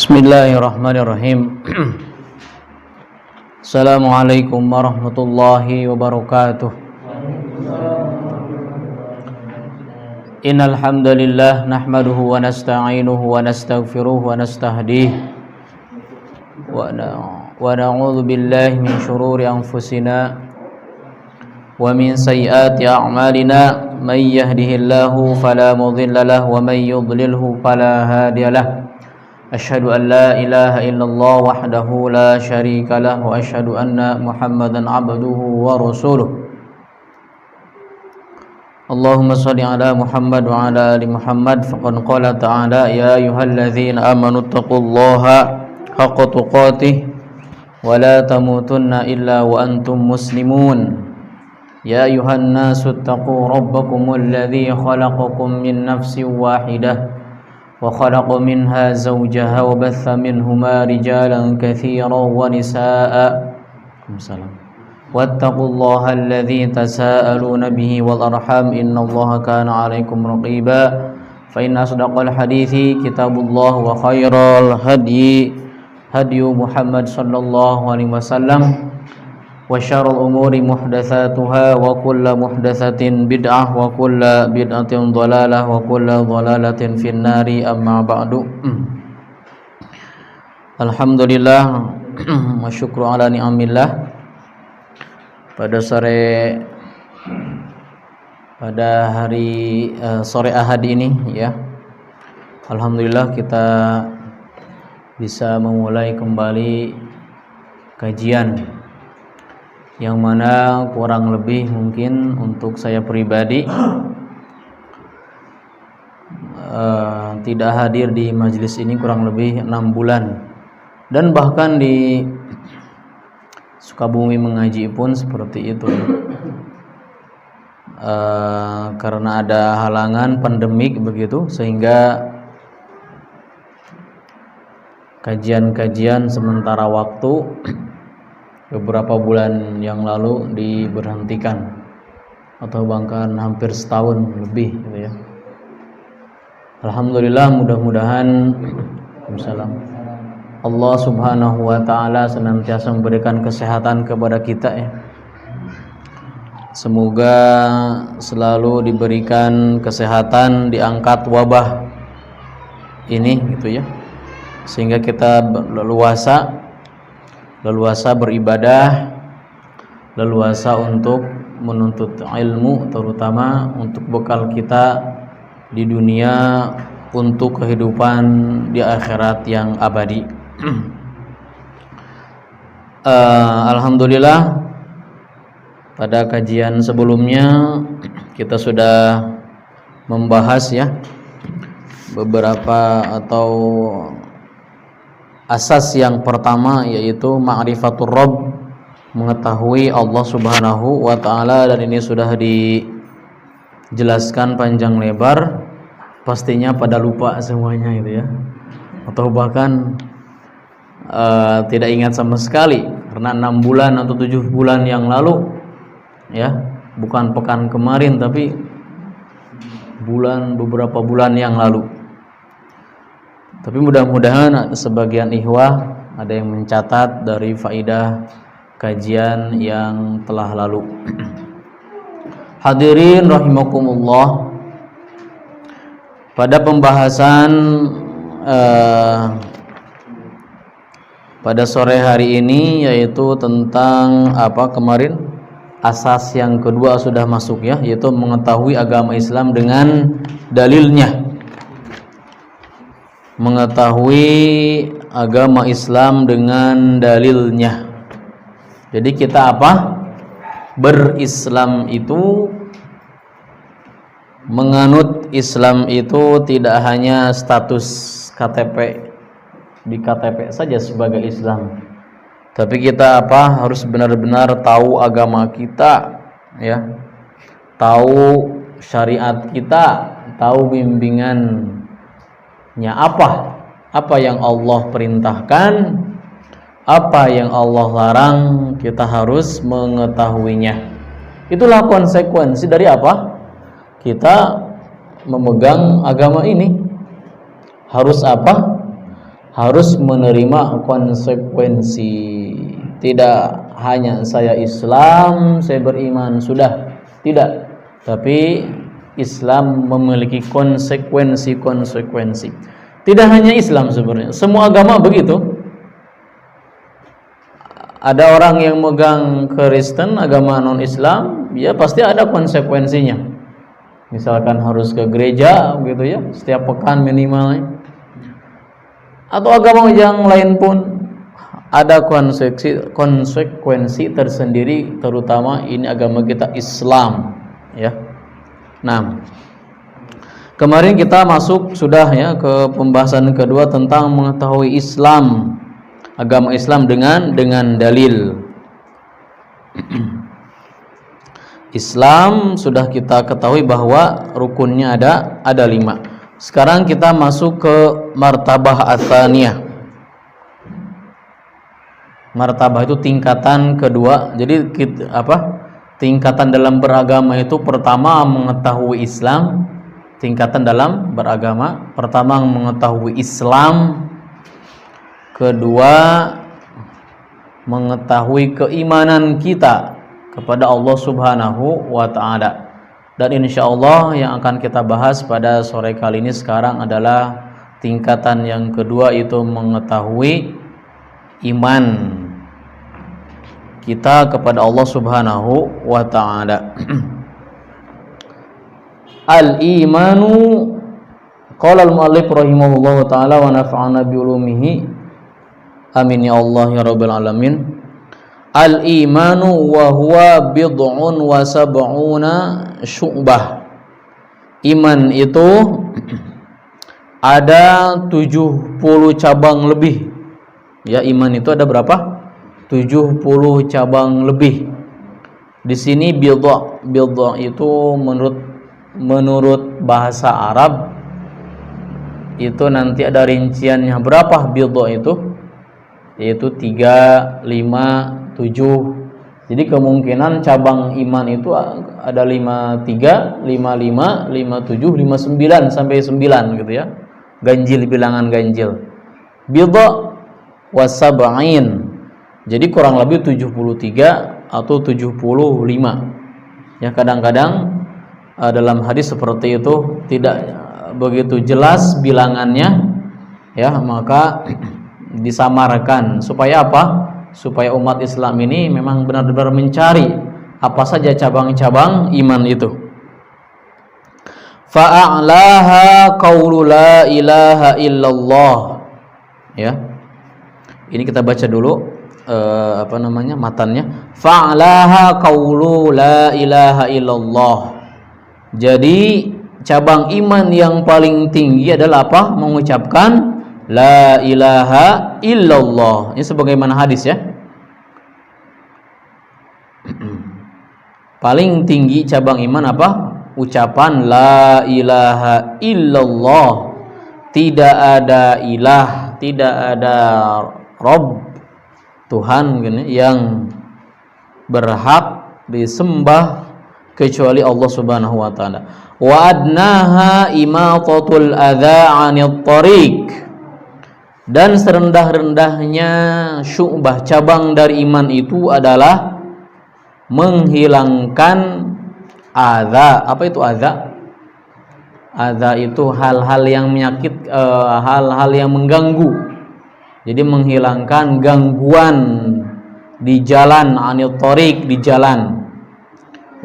Bismillahirrahmanirrahim. Assalamualaikum warahmatullahi wabarakatuh. Innal hamdalillah nahmaduhu wa nasta'inuhu wa nastaghfiruhu wa nastahdihi wa na'udzu billahi min shururi anfusina wa min sayyiati a'malina may yahdihillahu fala mudilla lahu wa may yudlilhu fala hadiyalah. Asyhadu an la ilaha illallah wahdahu la syarika lah wa asyhadu anna Muhammadan abduhu wa rasuluh. Allahumma shalli ala Muhammad wa ala ali Muhammad faqad qala ta'ala ya ayyuhalladzina amanu taqullaha haqqa tuqatih wa la tamutunna illa wa antum muslimun. Ya ayyuhan nasu taqu rabbakumul ladzi khalaqakum min nafsin wahidah وخلق منها زوجها وبث منهما رجالا كثيرا ونساء واتقوا الله الذي تساءلون به والأرحام إن الله كان عليكم رقيبا فإن أصدق الحديث كتاب الله وخير الهدي هدي محمد صلى الله عليه وسلم وشر الأمور محدثاتها وكل محدثة بدعة وكل بدعة ضلالة وكل ضلالة في النار أما بعد. Alhamdulillah wa syukru ala ni'amillah. Pada hari sore Ahad ini ya, alhamdulillah kita bisa memulai kembali kajian yang mana kurang lebih mungkin untuk saya pribadi tidak hadir di majelis ini kurang lebih 6 bulan, dan bahkan di Sukabumi mengaji pun seperti itu karena ada halangan pandemik begitu, sehingga kajian-kajian sementara waktu beberapa bulan yang lalu diberhentikan atau bahkan hampir setahun lebih gitu ya. Alhamdulillah, mudah-mudahan Allah Subhanahu wa taala senantiasa memberikan kesehatan kepada kita ya. Semoga selalu diberikan kesehatan, diangkat wabah ini gitu ya, sehingga kita leluasa beribadah, leluasa untuk menuntut ilmu, terutama untuk bekal kita di dunia untuk kehidupan di akhirat yang abadi. Alhamdulillah, pada kajian sebelumnya kita sudah membahas ya beberapa atau asas yang pertama, yaitu ma'rifatur Rabb, mengetahui Allah Subhanahu wa taala, dan ini sudah dijelaskan panjang lebar. Pastinya pada lupa semuanya itu ya, atau bahkan tidak ingat sama sekali karena 6 bulan atau 7 bulan yang lalu ya, bukan pekan kemarin tapi beberapa bulan yang lalu. Tapi mudah-mudahan sebagian ikhwah ada yang mencatat dari faidah kajian yang telah lalu. Hadirin rahimakumullah, pada pembahasan pada sore hari ini, yaitu tentang apa kemarin, asas yang kedua sudah masuk ya, yaitu mengetahui agama Islam dengan dalilnya. Mengetahui agama Islam dengan dalilnya. Jadi kita apa? Berislam itu, menganut Islam itu tidak hanya status KTP, di KTP saja sebagai Islam, tapi kita apa? Harus benar-benar tahu agama kita ya, tahu syariat kita, tahu bimbingan apa yang Allah perintahkan, apa yang Allah larang, kita harus mengetahuinya. Itulah konsekuensi dari apa? Kita memegang agama ini. Harus apa? harus menerima konsekuensi. Tidak hanya saya Islam, saya beriman, sudah. Tidak. Tapi Islam memiliki konsekuensi. Tidak hanya Islam sebenarnya, semua agama begitu. Ada orang yang megang Kristen, agama non-Islam, ya pasti ada konsekuensinya. Misalkan harus ke gereja gitu ya, setiap pekan minimal. Atau agama yang lain pun ada konsekuensi tersendiri, terutama ini agama kita Islam ya. Nah, kemarin kita masuk sudah ya ke pembahasan kedua tentang mengetahui Islam, agama Islam dengan dalil. Islam sudah kita ketahui bahwa rukunnya ada 5. Sekarang kita masuk ke martabah atsaniyah. Martabah itu tingkatan kedua. Jadi tingkatan dalam beragama itu pertama mengetahui Islam. Tingkatan dalam beragama pertama mengetahui Islam, kedua mengetahui keimanan kita kepada Allah Subhanahu wa ta'ala. Dan insyaallah yang akan kita bahas pada sore kali ini sekarang adalah tingkatan yang kedua, itu mengetahui iman kita kepada Allah Subhanahu wa ta'ala. Al-imanu, qala al-muallif rahimahullahu ta'ala wa nafa'ana bi ulumihi, amin ya Allah ya rabbal alamin. Al-imanu wa huwa bid'un wa sab'una syu'bah. Iman itu ada 70 cabang lebih. Ya, iman itu ada berapa? 70 cabang lebih. Di sini bid'ah itu menurut bahasa Arab itu nanti ada rinciannya berapa bid'ah itu, yaitu 3, 5, 7. Jadi kemungkinan cabang iman itu ada 53, 55, 57, 59 sampai 9 gitu ya. Ganjil, bilangan ganjil. Bid'ah wasab'in. Jadi kurang lebih 73 atau 75. Ya, kadang-kadang dalam hadis seperti itu tidak begitu jelas bilangannya, ya, maka disamarkan supaya apa? Supaya umat Islam ini memang benar-benar mencari apa saja cabang-cabang iman itu. Fa'alaha qaulu la ilaha illallah. Ya. Ini kita baca dulu matannya. Fa'alaha qaulu la ilaha illallah. Jadi cabang iman yang paling tinggi adalah apa? Mengucapkan la ilaha illallah. Ini sebagaimana hadis ya. Paling tinggi cabang iman apa? Ucapan la ilaha illallah. Tidak ada ilah, tidak ada Rabb, Tuhan yang berhak disembah kecuali Allah Subhanahu wa taala. Wa adnaha imatatul adza 'anil thariq. Dan serendah-rendahnya syu'bah, cabang dari iman itu adalah menghilangkan adza. Apa itu adza? Adza itu hal-hal yang menyakit, hal-hal yang mengganggu. Jadi menghilangkan gangguan di jalan, anil thariq, di jalan.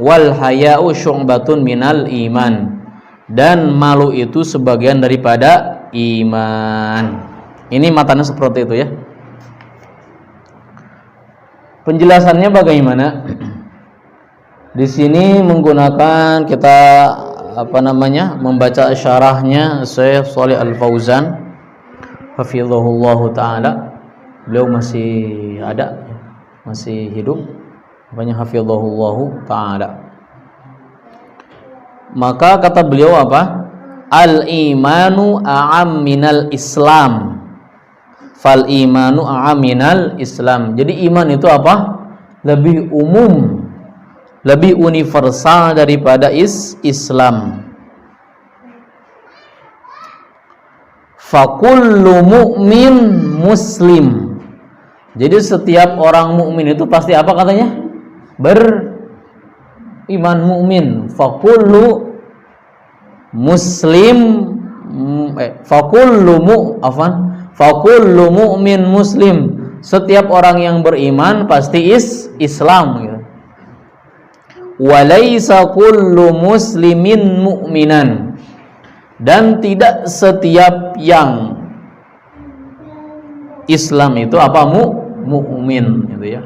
Wal haya'u syu'batun minal iman. Dan malu itu sebagian daripada iman. Ini matanya seperti itu ya. Penjelasannya bagaimana? Di sini menggunakan kita membaca syarahnya Syekh Shalih Al Fauzan hafizahullahu taala. Beliau masih ada, masih hidup. Namanya hafizahullahu taala. Maka kata beliau apa? Al-imanu a'am minal Islam. Fal imanu a'aminal Islam. Jadi iman itu apa? Lebih umum, lebih universal daripada Islam. Fakullu mu'min muslim. Jadi setiap orang mukmin itu pasti apa katanya? Beriman mukmin. Fakullu muslim fakullu mu'min muslim. Setiap orang yang beriman pasti Islam gitu. Walaysa kullu muslimin mu'minan. Dan tidak setiap yang Islam itu apa? Mu'min gitu ya.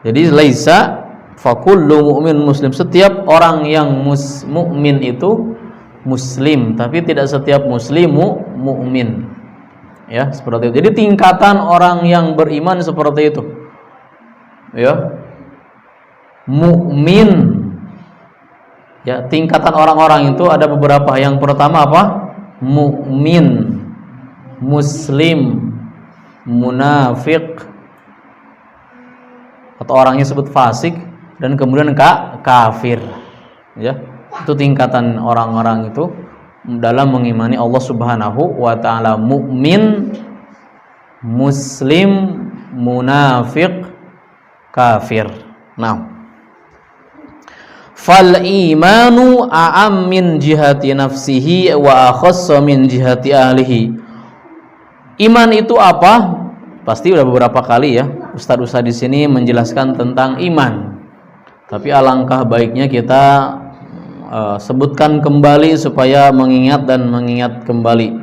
Jadi laisa fakullu mu'min muslim. Setiap orang yang mukmin itu muslim, tapi tidak setiap muslim mu'min. Ya, seperti itu. Jadi tingkatan orang yang beriman seperti itu. Ya. Mukmin. Ya, tingkatan orang-orang itu ada beberapa. Yang pertama apa? Mukmin, muslim, munafik, atau orangnya sebut fasik, dan kemudian kafir. Ya, itu tingkatan orang-orang itu dalam mengimani Allah Subhanahu wa taala. Mukmin, muslim, munafik, kafir. Nah, fal imanu a'am min jihati nafsihi wa akhassa min jihati ahlihi. Iman itu apa? Pasti udah beberapa kali ya ustaz-ustaz di sini menjelaskan tentang iman. Tapi alangkah baiknya kita sebutkan kembali supaya mengingat dan mengingat kembali.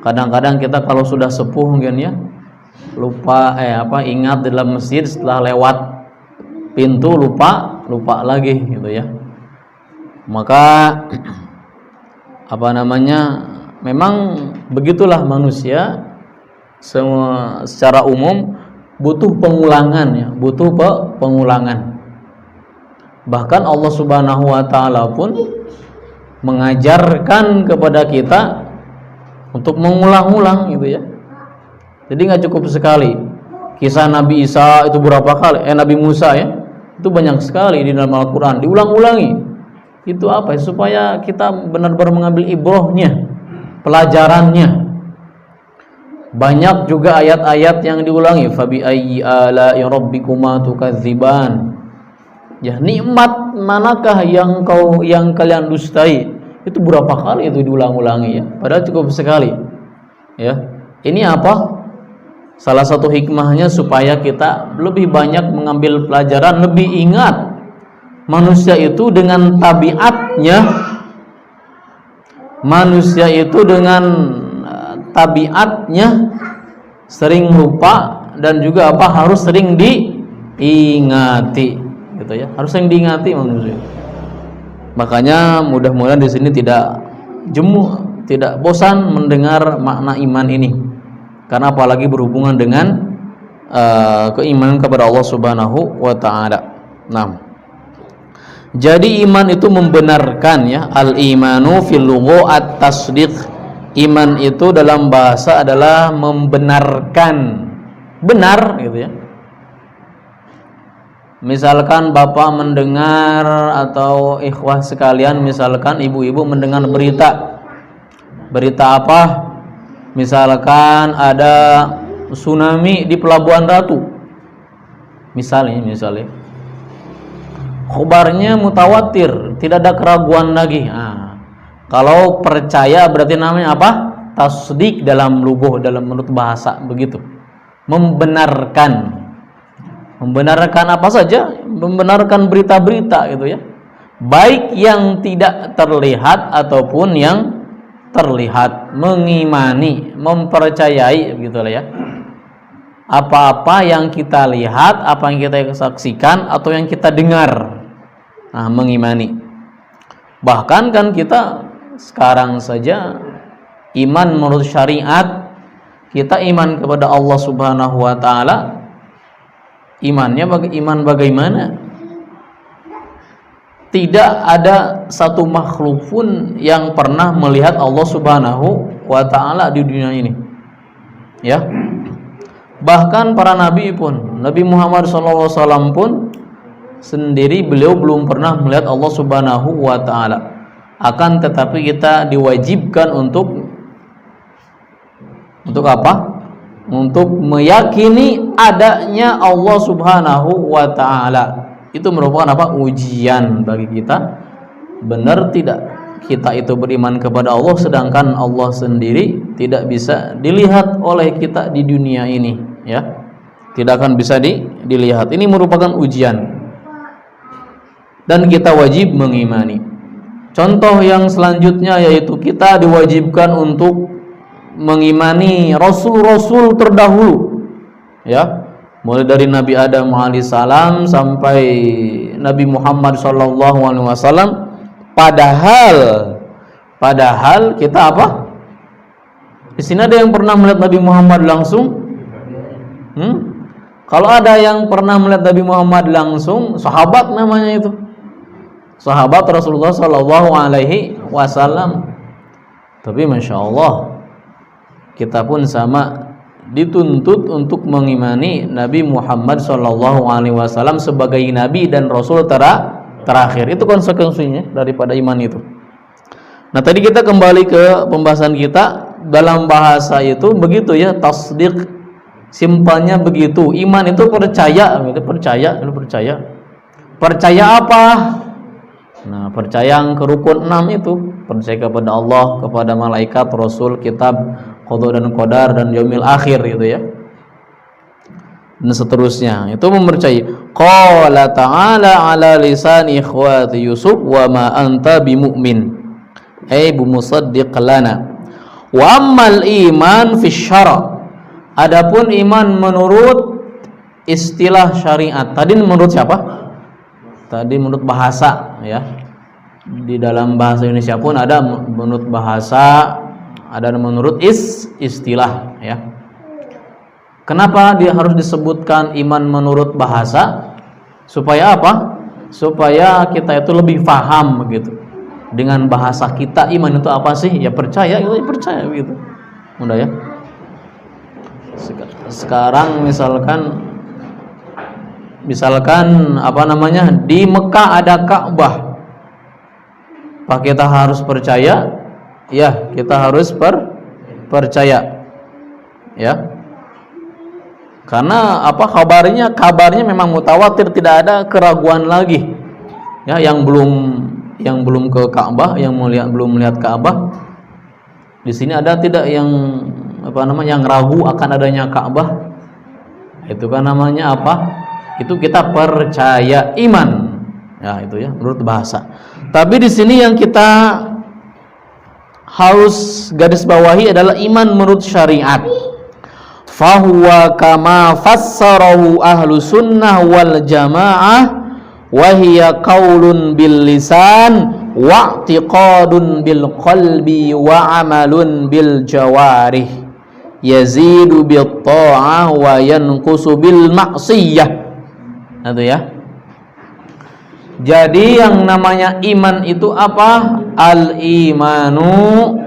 Kadang-kadang kita kalau sudah sepuh mungkin ya lupa ingat dalam masjid, setelah lewat pintu lupa lagi gitu ya. Maka memang begitulah manusia semua secara umum butuh pengulangan ya, butuh pengulangan. Bahkan Allah Subhanahu wa taala pun mengajarkan kepada kita untuk mengulang-ulang gitu ya. Jadi nggak cukup sekali. Kisah Nabi Isa itu berapa kali? Nabi Musa ya. Itu banyak sekali di dalam Al-Qur'an, diulang-ulangi. Itu apa? Supaya kita benar-benar mengambil ibrahnya, pelajarannya. Banyak juga ayat-ayat yang diulangi. Fabi ayyi ala'i rabbikuma tukadziban. Ya, nikmat manakah yang kalian dustai? Itu berapa kali itu diulang-ulangi ya. Padahal cukup sekali. Ya. Ini apa? Salah satu hikmahnya supaya kita lebih banyak mengambil pelajaran, lebih ingat manusia itu dengan tabiatnya. Manusia itu dengan tabiatnya sering lupa dan juga harus sering diingati gitu ya. Harus sering diingati manusia. Makanya mudah-mudahan di sini tidak jemu, tidak bosan mendengar makna iman ini. Karena apalagi berhubungan dengan keimanan kepada Allah Subhanahu wa taala. Nah, jadi iman itu membenarkan ya. Al-imanu fil lugha at-tasdiq. Iman itu dalam bahasa adalah membenarkan, benar gitu ya. Misalkan bapak mendengar atau ikhwah sekalian, misalkan ibu-ibu mendengar berita apa? Misalkan ada tsunami di Pelabuhan Ratu, misalnya khabarnya mutawatir, tidak ada keraguan lagi. Kalau percaya berarti namanya apa? Tasdik dalam lugah, dalam menurut bahasa begitu. Membenarkan apa saja? Membenarkan berita-berita gitu ya. Baik yang tidak terlihat ataupun yang terlihat. Mengimani, mempercayai begitulah ya. Apa-apa yang kita lihat, apa yang kita saksikan atau yang kita dengar. Nah, mengimani. Bahkan kan kita sekarang saja iman menurut syariat, kita iman kepada Allah Subhanahu wa taala. Imannya iman bagaimana? Tidak ada satu makhluk pun yang pernah melihat Allah Subhanahu wa taala di dunia ini. Ya. Bahkan para nabi pun, Nabi Muhammad SAW pun sendiri beliau belum pernah melihat Allah Subhanahu wa taala. Akan tetapi kita diwajibkan untuk Untuk apa? Untuk meyakini adanya Allah Subhanahu wa taala. Itu merupakan apa? Ujian bagi kita. Benar tidak kita itu beriman kepada Allah sedangkan Allah sendiri tidak bisa dilihat oleh kita di dunia ini, ya. Tidak akan bisa dilihat. Ini merupakan ujian. Dan kita wajib mengimani. Contoh yang selanjutnya yaitu kita diwajibkan untuk mengimani rasul-rasul terdahulu, ya, mulai dari Nabi Adam alaihissalam sampai Nabi Muhammad sallallahu alaihi wasallam. Padahal kita apa? Di sini ada yang pernah melihat Nabi Muhammad langsung? Kalau ada yang pernah melihat Nabi Muhammad langsung, sahabat namanya itu. Sahabat Rasulullah sallallahu alaihi wasallam. Tapi masya Allah, kita pun sama dituntut untuk mengimani Nabi Muhammad sallallahu alaihi wasallam sebagai nabi dan rasul terakhir. Itu konsekuensinya daripada iman itu. Nah, tadi kita kembali ke pembahasan kita. Dalam bahasa itu begitu ya, tasdik, simpelnya begitu. Iman itu percaya, percaya. Percaya apa? Nah, percaya ke rukun 6 itu, percaya kepada Allah, kepada malaikat, rasul, kitab, qada dan qadar, dan yaumil akhir gitu ya. Dan seterusnya. Itu mempercayai. Qala ta'ala ala lisan ikhwati Yusuf wa ma anta bimu'min. Bu musaddiq lana. Wa ammal iman fi syara'. Adapun iman menurut istilah syariat. Tadi menurut siapa? Tadi menurut bahasa, ya. Di dalam bahasa Indonesia pun ada menurut bahasa, ada menurut istilah, ya. Kenapa dia harus disebutkan iman menurut bahasa? Supaya apa? Supaya kita itu lebih paham begitu. Dengan bahasa kita iman itu apa sih? Ya percaya, itu percaya gitu. Mudah ya. Sekarang misalkan apa namanya, di Mekah ada Ka'bah, apa kita harus percaya? Ya, kita harus percaya, ya. Karena apa, kabarnya memang mutawatir, tidak ada keraguan lagi, ya. Yang belum ke Ka'bah, belum melihat Ka'bah, di sini ada tidak yang apa namanya, yang ragu akan adanya Ka'bah? Itu kan namanya apa? Itu kita percaya, iman, ya, itu ya menurut bahasa. Tapi di sini yang kita harus garis bawahi adalah iman menurut syariat. Fahuwa kama fassarahu ahlu sunnah wal jamaah wa hiya qaulun bil lisan wa i'tiqadun bil qalbi wa amalun bil jawarih yazidu bit ta'ah wa yanqusu bil ma'siyah. Itu ya. Jadi yang namanya iman itu apa? Al-imanu,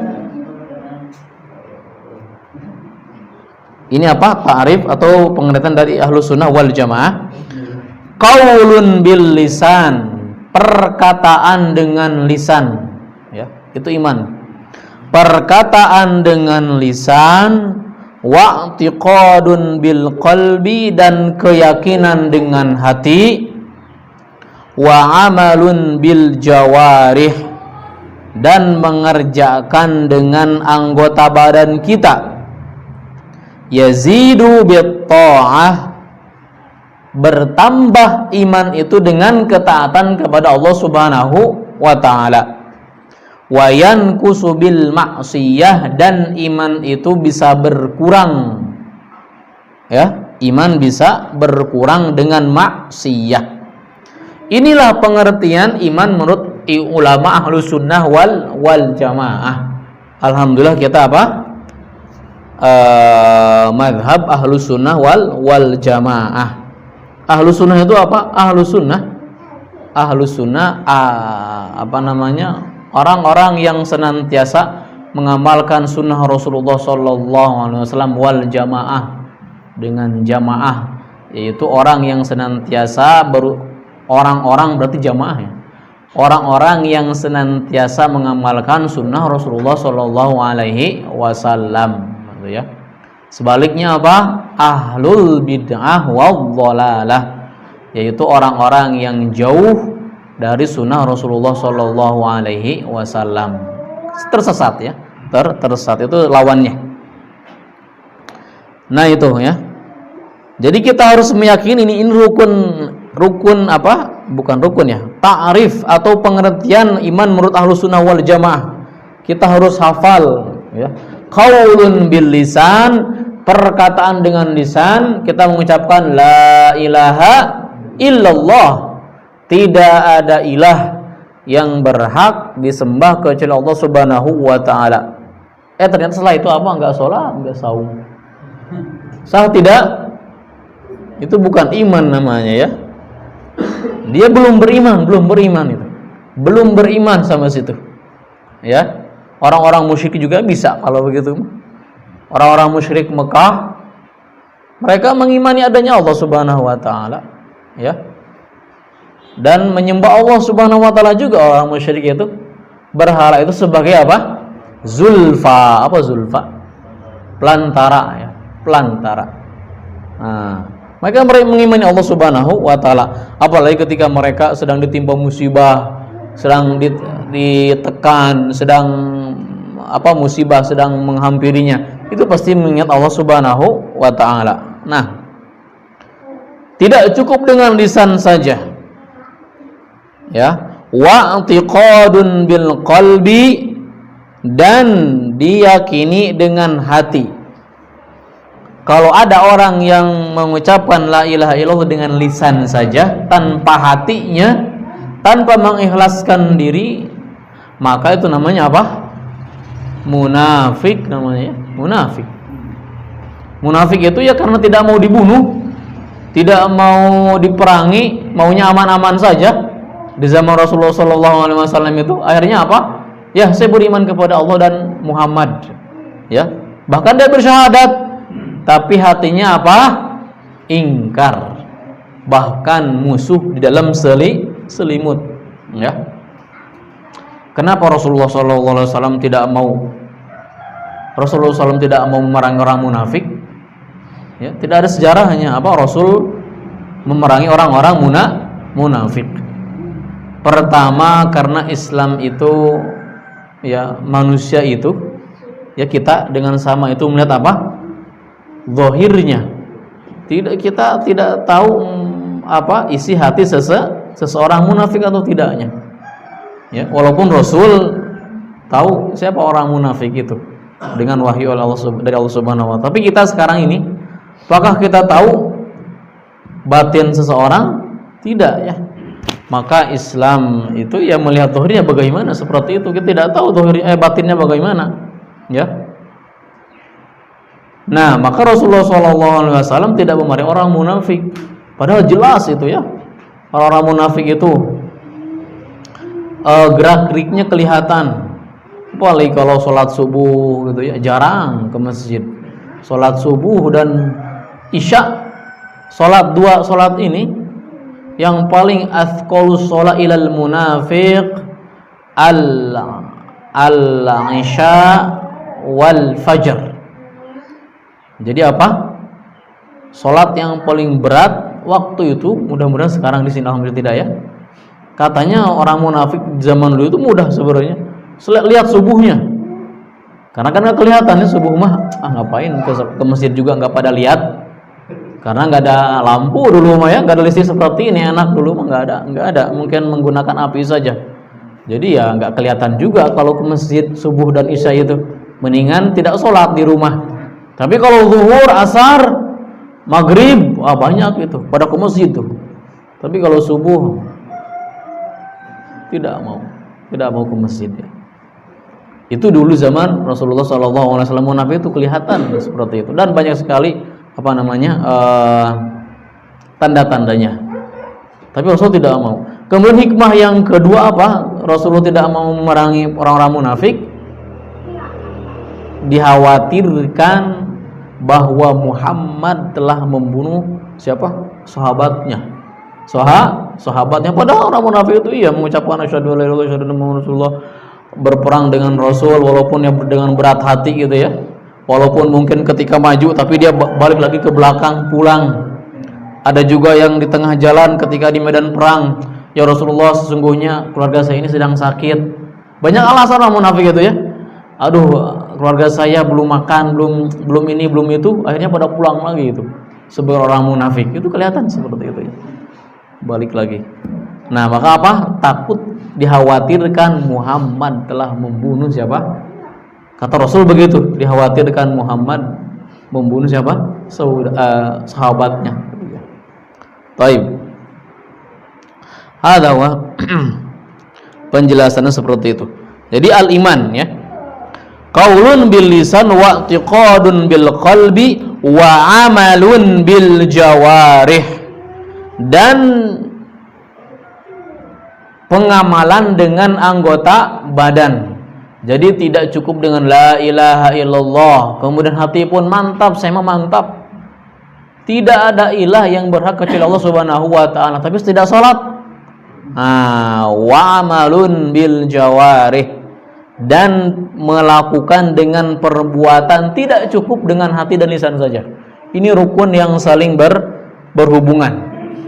ini apa? Ta'rif atau pengertian dari Ahlus Sunnah wal Jamaah. Qaulun bil lisan, perkataan dengan lisan, ya. Itu iman. Perkataan dengan lisan, wa'tiqadun bil qalbi, dan keyakinan dengan hati, wa amalun bil jawarih, dan mengerjakan dengan anggota badan kita. Yazidu bit ta'ah, bertambah iman itu dengan ketaatan kepada Allah Subhanahu wa ta'ala. Wa yanqusu bil ma'siyah, dan iman itu bisa berkurang, ya, iman bisa berkurang dengan maksiyah. Inilah pengertian iman menurut ulama Ahlus Sunnah wal Jamaah. Alhamdulillah kita apa? Madhab Ahlus Sunnah wal Jamaah. Ahlus Sunnah itu apa? Ahlus Sunnah apa namanya? Orang-orang yang senantiasa mengamalkan sunnah Rasulullah SAW wal jamaah, dengan jamaah, yaitu orang yang senantiasa orang-orang berarti jamaah, ya. Orang-orang yang senantiasa mengamalkan sunnah Rasulullah SAW, gitu ya. Sebaliknya apa? Ahlul bid'ah wadh-dhalalah, yaitu orang-orang yang jauh dari sunnah Rasulullah Shallallahu Alaihi Wasallam. Tersesat ya, tersesat itu lawannya. Nah itu ya. Jadi kita harus meyakini ini rukun apa? Bukan rukun ya. Ta'rif atau pengertian iman menurut Ahlus Sunnah wal Jamaah. Kita harus hafal ya. Qaulun bil lisan, perkataan dengan lisan, kita mengucapkan la ilaha illallah, tidak ada ilah yang berhak disembah kecuali Allah Subhanahu wa taala. Ternyata setelah itu apa? Enggak sholat, enggak saum. Sah tidak? Itu bukan iman namanya ya. Dia belum beriman itu. Belum beriman sama situ. Ya. Orang-orang musyrik juga bisa kalau begitu. Orang-orang musyrik Mekah, mereka mengimani adanya Allah Subhanahu wa taala, ya. Dan menyembah Allah Subhanahu wa taala juga orang musyrik itu. Berhala itu sebagai apa? Zulfa. Apa zulfa? Pelantara ya, pelantara. Nah, mereka mengimani Allah Subhanahu wa taala, apalagi ketika mereka sedang ditimpa musibah, sedang ditekan, sedang musibah sedang menghampirinya, itu pasti mengingat Allah Subhanahu wa taala. Nah, tidak cukup dengan lisan saja. Ya, wa'tiqadun bil qalbi, dan diyakini dengan hati. Kalau ada orang yang mengucapkan la ilaha illallah dengan lisan saja tanpa hatinya, tanpa mengikhlaskan diri, maka itu namanya apa? Munafik namanya. Munafik itu ya karena tidak mau dibunuh, tidak mau diperangi, maunya aman-aman saja. Di zaman Rasulullah SAW itu akhirnya apa? Ya, saya beriman kepada Allah dan Muhammad. Ya, bahkan dia bersyahadat, tapi hatinya apa? Ingkar, bahkan musuh di dalam selimut. Ya. Kenapa Rasulullah SAW tidak mau memerangi orang munafik? Ya, tidak ada sejarahnya apa Rasul memerangi orang-orang munafik. Pertama, karena Islam itu ya, manusia itu ya, kita dengan sama itu melihat apa? Zahirnya. Kita tidak tahu apa isi hati seseorang munafik atau tidaknya. Ya, walaupun Rasul tahu siapa orang munafik itu dengan wahyu dari Allah Subhanahu wa taala. Tapi kita sekarang ini, apakah kita tahu batin seseorang? Tidak ya. Maka Islam itu ya melihat zahirnya bagaimana, seperti itu. Kita tidak tahu batinnya bagaimana. Ya. Nah, maka Rasulullah SAW tidak memerangi orang munafik. Padahal jelas itu ya, orang-orang munafik itu gerak-geriknya kelihatan. Apalagi kalau sholat subuh gitu ya, jarang ke masjid. Sholat subuh dan isya, dua sholat ini yang paling athqalus sholat ilal munafiq al-isya wal fajr. Jadi apa? Sholat yang paling berat waktu itu, mudah-mudahan sekarang di sini alhamdulillah tidak ya. Katanya orang munafik zaman dulu itu mudah sebenarnya. Lihat subuhnya. Karena kan nggak kelihatan ya subuh mah. Ngapain ke masjid juga nggak pada lihat. Karena nggak ada lampu dulu mah ya, nggak ada listrik seperti ini. Enak dulu mah nggak ada. Mungkin menggunakan api saja. Jadi ya nggak kelihatan juga kalau ke masjid subuh dan isya itu. Mendingan tidak sholat di rumah. Tapi kalau zuhur, asar, maghrib, banyak itu pada ke masjid tuh. Tapi kalau subuh tidak mau ke masjid ya. Itu dulu zaman Rasulullah SAW munafik itu kelihatan seperti itu, dan banyak sekali tanda-tandanya. Tapi Rasul tidak mau. Kemudian hikmah yang kedua apa? Rasulullah tidak mau memerangi orang-orang munafik, dikhawatirkan bahwa Muhammad telah membunuh siapa? Sahabatnya. Sahabatnya, padahal orang munafik itu iya mengucapkan asyhadu alla ilaha illallah asyhadu anna muhammadar rasulullah, berperang dengan Rasul walaupun ya dengan berat hati gitu ya, Walaupun mungkin ketika maju tapi dia balik lagi ke belakang pulang. Ada juga yang di tengah jalan ketika di medan perang, ya Rasulullah, sesungguhnya keluarga saya ini sedang sakit. Banyak alasan orang munafik itu ya. Aduh, keluarga saya belum makan, belum ini, belum itu, akhirnya pada pulang lagi itu. Sebagai orang munafik itu kelihatan seperti itu ya. Balik lagi. Nah, maka apa? Takut dikhawatirkan Muhammad telah membunuh siapa? Kata Rasul begitu, dikhawatirkan Muhammad membunuh siapa? Sahabatnya. Baik. Hadza wa penjelasannya seperti itu. Jadi al-iman ya. Qaulun bil lisan wa i'tiqadun bil qalbi wa amalun bil jawarih. Dan pengamalan dengan anggota badan. Jadi tidak cukup dengan la ilaha illallah, kemudian hati pun mantap, saya mantap. Tidak ada ilah yang berhak kecuali Allah Subhanahu wa taala, tapi tidak salat. Wa amalun bil jawarih, dan melakukan dengan perbuatan, tidak cukup dengan hati dan lisan saja. Ini rukun yang saling berhubungan.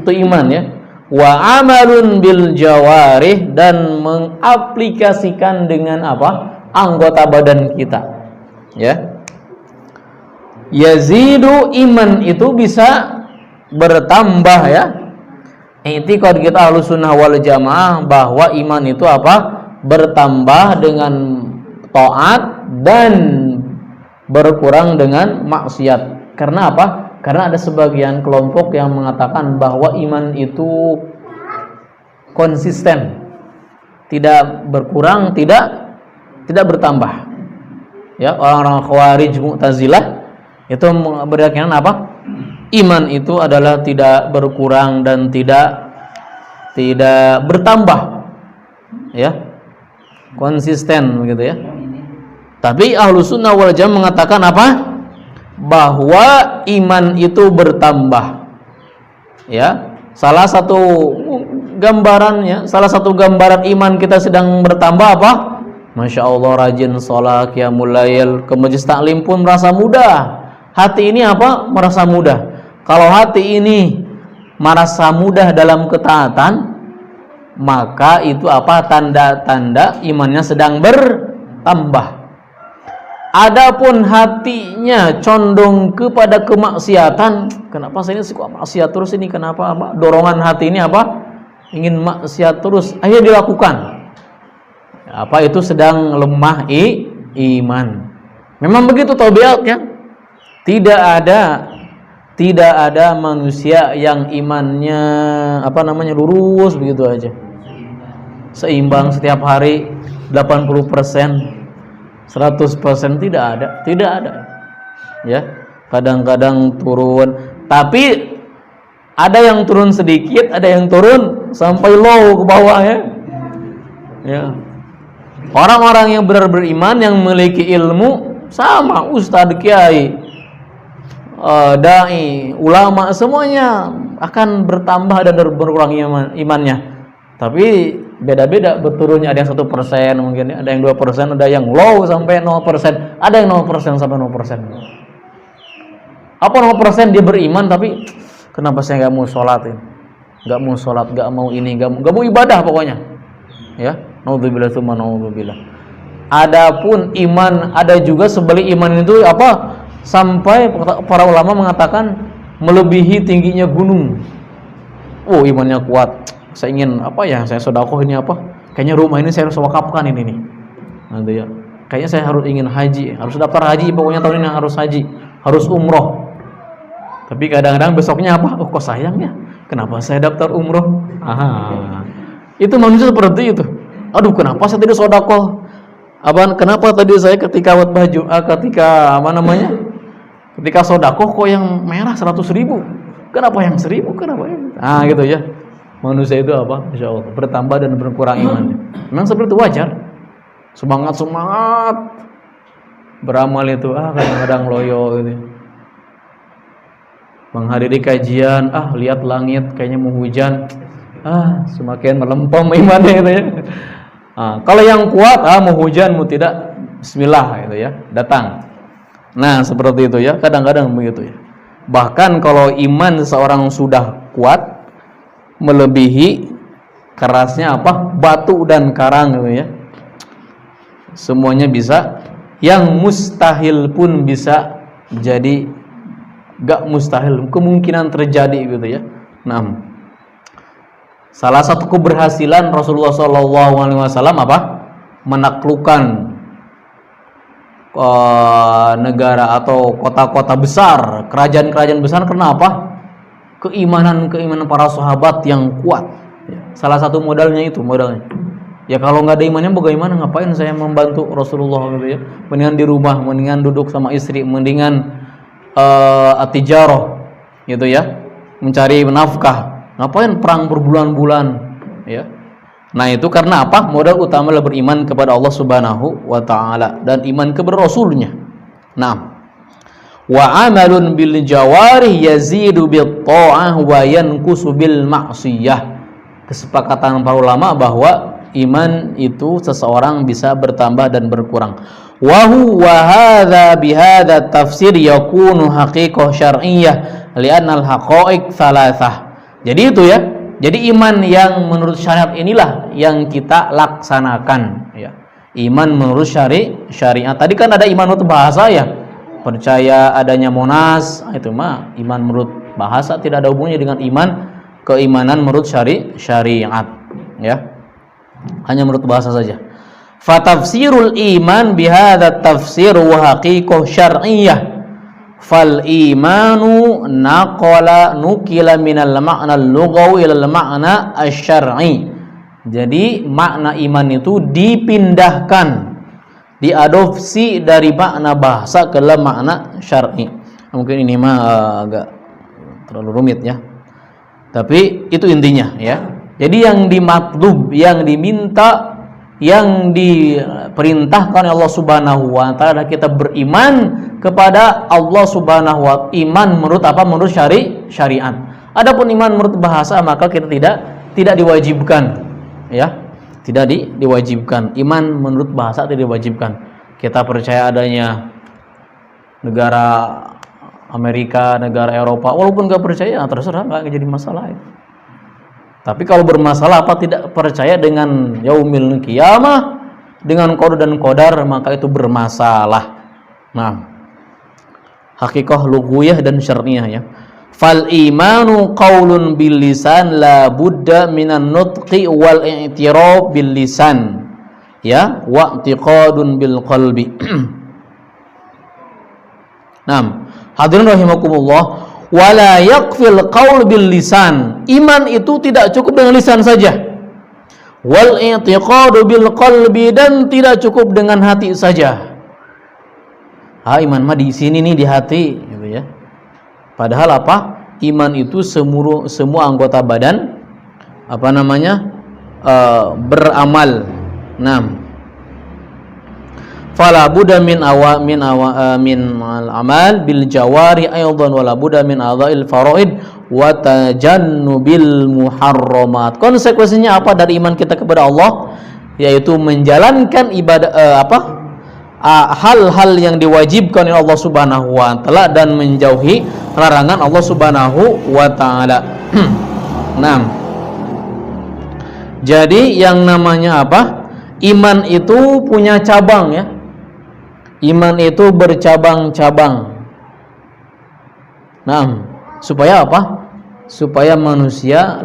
Itu iman ya. Wa amalun bil jawarih, dan mengaplikasikan dengan apa? Anggota badan kita. Ya. Yazidu, iman itu bisa bertambah ya. I'tiqad kita Ahlussunnah wal Jamaah bahwa iman itu apa? Bertambah dengan taat dan berkurang dengan maksiat. Karena apa? Karena ada sebagian kelompok yang mengatakan bahwa iman itu konsisten, tidak berkurang, tidak bertambah. Ya, orang-orang Khawarij, Mu'tazilah itu berkeyakinan apa? Iman itu adalah tidak berkurang dan tidak bertambah. Ya. Konsisten begitu ya. Tapi Ahlussunnah wal Jamaah mengatakan apa? Bahwa iman itu bertambah. Ya. Salah satu gambarannya, salah satu gambaran iman kita sedang bertambah apa? Masya Allah, rajin sholat, qiyamul lail, ke majelis taklim pun merasa mudah. Hati ini apa? Merasa mudah. Kalau hati ini merasa mudah dalam ketaatan, maka itu apa? Tanda-tanda imannya sedang bertambah. Adapun hatinya condong kepada kemaksiatan, kenapa saya ini suka maksiat terus ini? Kenapa? Apa? Dorongan hati ini apa? Ingin maksiat terus, akhirnya dilakukan. Apa itu? Sedang lemah iman. Memang begitu tabiatnya. Tidak ada manusia yang imannya lurus begitu aja, seimbang setiap hari 80%, 100%, tidak ada. Ya, kadang-kadang turun, tapi ada yang turun sedikit, ada yang turun sampai low ke bawah ya. Ya. Orang-orang yang benar beriman, yang memiliki ilmu, sama ustadz, kiai, dai, ulama, semuanya akan bertambah dan berkurang imannya. Tapi beda-beda berturunnya, ada yang 1% mungkin, ada yang 2%, ada yang low sampai 0%, ada yang 0% sampai 0%. Apa 0%? Dia beriman tapi kenapa saya nggak mau sholat ini? Nggak mau sholat, nggak mau ini, nggak mau ibadah pokoknya. Ya, naudzubillah tsumma naudzubillah. Adapun iman, ada juga sebalik iman itu apa? Sampai para ulama mengatakan melebihi tingginya gunung. Oh, imannya kuat. Saya ingin saya sedekah ini kayaknya rumah ini saya harus wakafkan ini nih. Nanti ya. Kayaknya saya ingin haji, harus daftar haji, pokoknya tahun ini harus haji, harus umroh. Tapi kadang-kadang besoknya kok sayang ya. Kenapa saya daftar umroh? Itu manusia seperti itu. Aduh, kenapa saya tidak sedekah? Kenapa tadi saya ketika baju ketika sedekah kok yang merah 100.000? Kenapa yang 1.000? Kenapa ya? Gitu ya. Manusia itu Masya Allah, bertambah dan berkurang imannya. Memang seperti itu, wajar. Semangat beramal itu kadang-kadang loyo gitu. Menghadiri kajian, lihat langit kayaknya mau hujan, semakin melempem imannya gitu ya. Kalau yang kuat, mau hujan mau tidak, bismillah gitu ya, datang. Nah, seperti itu ya, kadang-kadang begitu ya. Bahkan kalau iman seseorang sudah kuat, melebihi kerasnya batu dan karang gitu ya. Semuanya bisa, yang mustahil pun bisa jadi gak mustahil, kemungkinan terjadi gitu ya. Nah, salah satu keberhasilan Rasulullah SAW menaklukkan negara atau kota-kota besar, kerajaan-kerajaan besar. Kenapa? Keimanan para sahabat yang kuat. Salah satu modalnya. Ya kalau nggak ada imannya bagaimana? Ngapain saya membantu Rasulullah gitu ya? Mendingan di rumah, mendingan duduk sama istri, mendingan atijaroh gitu ya, mencari nafkah. Ngapain perang berbulan-bulan ya? Nah, itu karena apa? Modal utama adalah beriman kepada Allah Subhanahu wa taala dan iman kepada Rasulnya. Nah, wa amalun bil jawarih yazidu bit ta'ah wa yanqusu bil ma'siyah. Kesepakatan para ulama bahwa iman itu seseorang bisa bertambah dan berkurang. Wa huwa hadza bihadza tafsir yakunu haqiqah syar'iyyah li'anna al-haqa'iq thalathah. Jadi itu ya. Jadi iman yang menurut syariat inilah yang kita laksanakan ya. Iman menurut syariat. Tadi kan ada iman menurut bahasa ya. Percaya adanya Monas, itu mah iman menurut bahasa, tidak ada hubungannya dengan keimanan menurut syariat ya. Hanya menurut bahasa saja. Fatafsirul iman bihadza tafsir wa haqiqah syar'iyyah. Fal imanu nukila minal ma'na al-lughawi ila al-ma'na asy-syar'i. Jadi makna iman itu dipindahkan, diadopsi dari makna bahasa ke dalam makna syar'i. Mungkin ini mah agak terlalu rumit ya. Tapi itu intinya ya. Jadi yang dimatlub, yang diminta, yang diperintahkan oleh Allah Subhanahu wa taala kita beriman kepada Allah Subhanahu wa taala. Iman menurut apa? Menurut syariat. Adapun iman menurut bahasa maka kita tidak diwajibkan ya. Tidak diwajibkan. Iman menurut bahasa tidak diwajibkan. Kita percaya adanya negara Amerika, negara Eropa, walaupun nggak percaya, terserah, nggak jadi masalah ya. Tapi kalau bermasalah tidak percaya dengan yaumil qiyamah, dengan qada dan qadar, maka itu bermasalah. Nah, hakikah lughawiyah dan syar'iyyah ya. Fal imanu qaulun bil lisan la budda minan nutqi wal i'tiraf bil lisan ya wa i'tiqadun bil qalbi. Naam, hadirin rahimakumullah, wala yakfil qaul bil lisan. Iman itu tidak cukup dengan lisan saja. Wal i'tiqadu bil qalbi, dan tidak cukup dengan hati saja. Iman mah di sini nih, di hati gitu ya. Padahal apa? Iman itu semua anggota badan beramal. Fala budda min al-amal bil jawari aidan wala budda min adha'il faraid wa tajannubil muharramat. Konsekuensinya apa dari iman kita kepada Allah? Yaitu menjalankan ibadah hal-hal yang diwajibkan oleh Allah Subhanahu wa taala dan menjauhi larangan Allah Subhanahu wa taala. Jadi yang namanya iman itu punya cabang ya. Iman itu bercabang-cabang. Supaya apa? Supaya manusia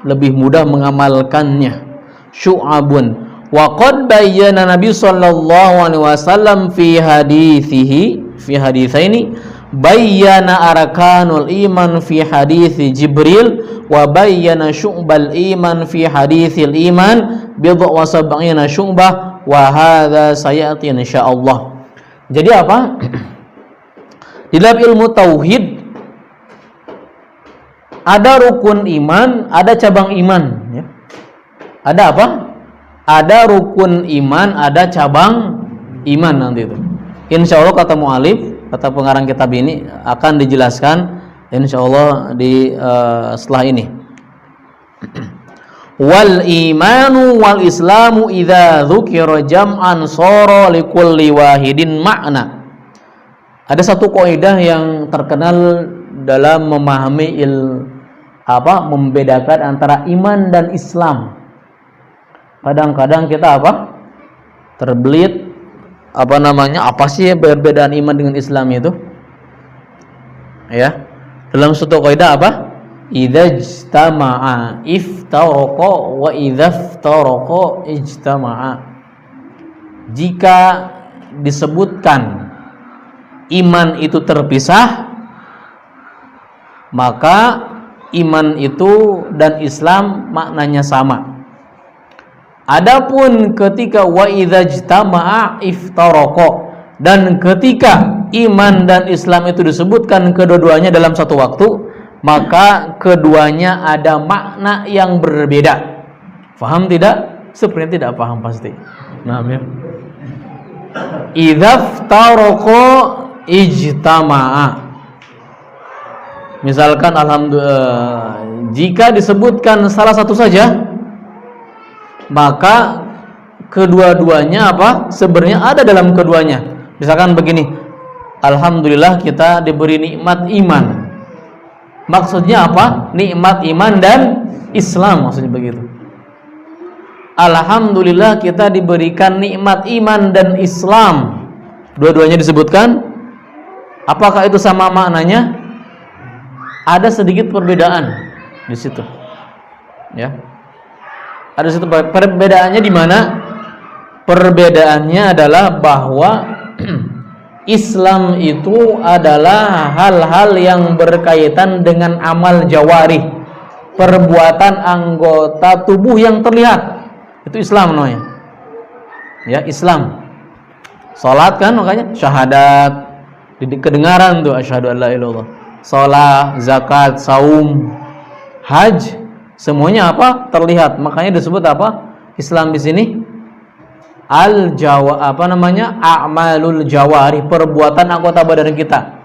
lebih mudah mengamalkannya. Syu'abun. Wa qad bayyana Nabi sallallahu alaihi wasallam fi haditsaini bayyana arkanul iman fi hadithi Jibril wa bayyana syu'bal iman fi hadithil iman bid'a wa sab'ina syu'bah wa hadza sayati insyaallah. Jadi apa? Di dalam ilmu tauhid ada rukun iman, ada cabang iman ya. Ada apa? Ada rukun iman, ada cabang iman nanti itu. Insyaallah kata mu'alif, kata pengarang kitab ini akan dijelaskan insyaallah di setelah ini. Wal imanu wal islamu idza dzukira jam'an sara likulli wahidin makna. Ada satu kaidah yang terkenal dalam memahami membedakan antara iman dan Islam. Kadang-kadang kita terbelit apa sih perbedaan iman dengan Islam itu? Ya. Dalam suatu kaidah Idza ijtama'a iftaraqa wa idza iftaraqa ijtama'a. Jika disebutkan iman itu terpisah, maka iman itu dan Islam maknanya sama. Adapun ketika wa idza ijtama'a iftaraqa, dan ketika iman dan Islam itu disebutkan kedua-duanya dalam satu waktu, maka keduanya ada makna yang berbeda. Faham tidak? Sebenarnya tidak paham pasti. Nah, ya. Idza iftaraqa ijtama'a. Misalkan jika disebutkan salah satu saja, maka kedua-duanya sebenarnya ada dalam keduanya. Misalkan begini, alhamdulillah kita diberi nikmat iman. Maksudnya nikmat iman dan Islam, maksudnya begitu. Alhamdulillah kita diberikan nikmat iman dan Islam. Dua-duanya disebutkan. Apakah itu sama maknanya? Ada sedikit perbedaan di situ. Ya. Ada situ perbedaannya di mana? Perbedaannya adalah bahwa Islam itu adalah hal-hal yang berkaitan dengan amal jawarih, perbuatan anggota tubuh yang terlihat. Itu Islam namanya. Ya, Islam. Salat kan makanya syahadat, kedengaran tuh asyhadu alla ilaha illallah. Salat, zakat, saum, haji, semuanya terlihat. Makanya disebut Islam di sini a'malul jawari, perbuatan anggota badan kita.